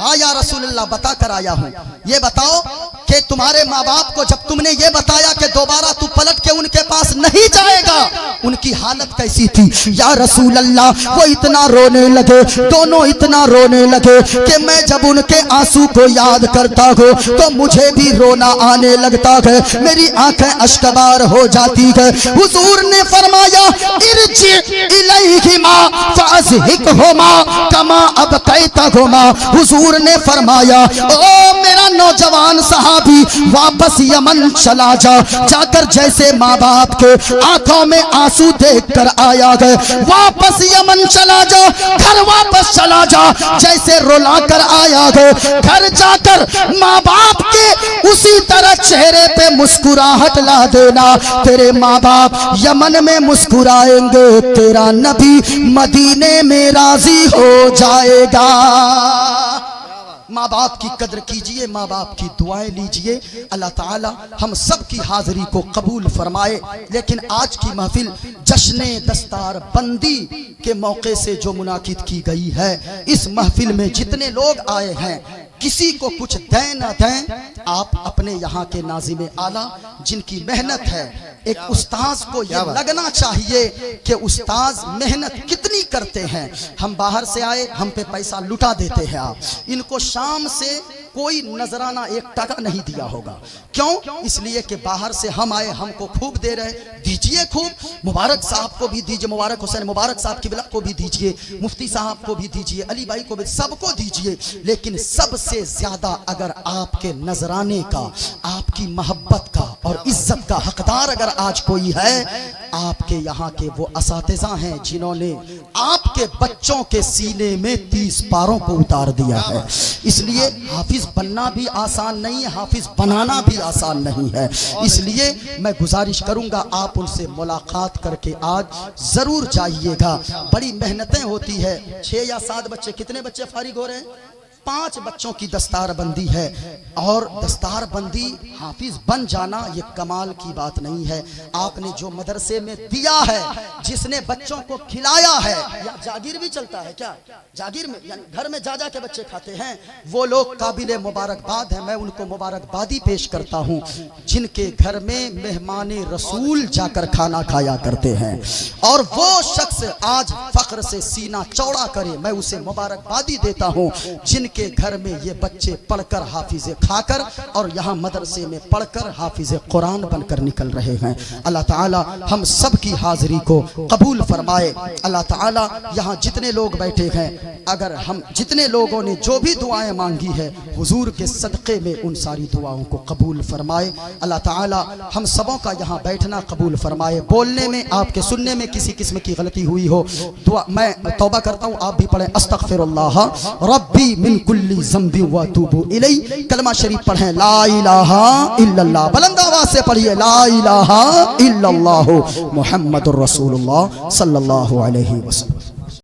हाँ या रसूलल्लाह बता कर आया हूँ। ये बताओ कि तुम्हारे माँ बाप को जब तुमने ये बताया कि दोबारा तू पलट के उनके पास नहीं जाएगा, उनकी हालत कैसी थी? या रसूल अल्लाह, वो इतना रोने लगे, दोनों इतना रोने लगे कि मैं जब उनके आंसू को याद करता हूँ तो मुझे भी रोना आने लगता है, मेरी आंखें अश्कबार हो जाती है। हुजूर ने फरमाया इरजी इलैहिमा फअज़हिकहुमा कमा अबकैतहुमा। हुजूर ने फरमाया ओ मेरा नौजवान सहाबी, वापस यमन चला जा, जाकर जैसे माँ बाप के आंखों में आंसू देख कर आया है, वापस यमन चला जा, घर वापस चला जा, जैसे रुला कर आया है, घर जाकर माँ बाप के उसी तरह चेहरे पे मुस्कुराहट ला देना। तेरे माँ बाप यमन में मुस्कुराएंगे, तेरा नबी मदीने में राजी हो जाएगा। माँ बाप की कदर कीजिए, माँ बाप की दुआएं लीजिए। अल्लाह ताला हम सब की हाजिरी को कबूल फरमाए। लेकिन आज की महफिल जश्न दस्तार बंदी के मौके से जो मुनाकिद की गई है, इस महफिल में जितने लोग आए हैं, किसी को कुछ दें ना दें, आप अपने यहाँ के नाज़िम आला जिनकी मेहनत है, एक उस्ताज को यह लगना चाहिए कि उस्ताज मेहनत कितनी करते हैं। हम बाहर से आए, हम पे पैसा लुटा देते हैं आप, इनको शाम से कोई नजराना 1 टका नहीं दिया होगा। क्यों? इसलिए कि बाहर से हम आए, हमको खूब दे रहे, दीजिए खूब। मुबारक साहब को भी दीजिए, मुबारक हुसैन मुबारक साहब की बिला को भी दीजिए, मुफ्ती साहब को भी दीजिए, अली भाई को भी, सबको दीजिए। लेकिन सबसे ज्यादा अगर आपके नजराने का, आपकी मोहब्बत का और इज्जत का हकदार अगर आज कोई है, आपके यहाँ के वो असातिज़ा हैं जिन्होंने आपके बच्चों के सीने में 30 पारों को उतार दिया है। इसलिए हाफिज बनना भी आसान नहीं है, हाफिज बनाना भी आसान नहीं है। इसलिए मैं गुजारिश करूंगा आप उनसे मुलाकात करके आज जरूर जाइएगा। बड़ी मेहनतें होती है। 6 या 7 बच्चे, कितने बच्चे फारिग हो रहे हैं? 5 बच्चों की दस्तार बंदी है। और दस्तार बंदी हाफिज बन जाना ये कमाल की बात नहीं है। आपने जो मदरसे में दिया है, जिसने बच्चों को खिलाया है, या जागीर भी चलता है क्या? जागीर में यानी घर में जा जा के बच्चे खाते हैं, वो लोग काबिले मुबारकबाद हैं। मैं उनको मुबारकबादी पेश करता हूँ जिनके घर में मेहमान रसूल जाकर खाना खाया करते हैं। और वो शख्स आज फख्र से सीना चौड़ा करे, मैं उसे मुबारकबादी देता हूँ जिनके घर में ये बच्चे पढ़कर हाफिज़े खाकर और यहाँ मदरसे में पढ़कर हाफिज़े कुरान बनकर निकल रहे हैं। अल्लाह ताला हम सब की हाजिरी को कबूल फरमाए। अल्लाह ताला यहाँ जितने लोग बैठे हैं, अगर हम जितने लोगों ने जो भी दुआएं मांगी है, हुजूर के सदक़े में उन सारी दुआओं को कबूल फरमाए। अल्लाह ताला हम सबों का यहाँ बैठना कबूल फरमाए। बोलने में, आपके सुनने में किसी किस्म की गलती हुई हो, दुआ मैं तौबा करता हूँ, आप भी पढ़ें अस्तगफिरुल्लाह रब्बी मिन कुल्ली ज़ंबि व अतूबु इलैह। कलमा शरीफ पढ़ें, ला इलाहा इल्लल्लाह। बुलंद आवाज से पढ़िए, ला इलाहा इल्लल्लाह मुहम्मदुर रसूलुल्लाह सल्लल्लाहु अलैहि वसल्लम।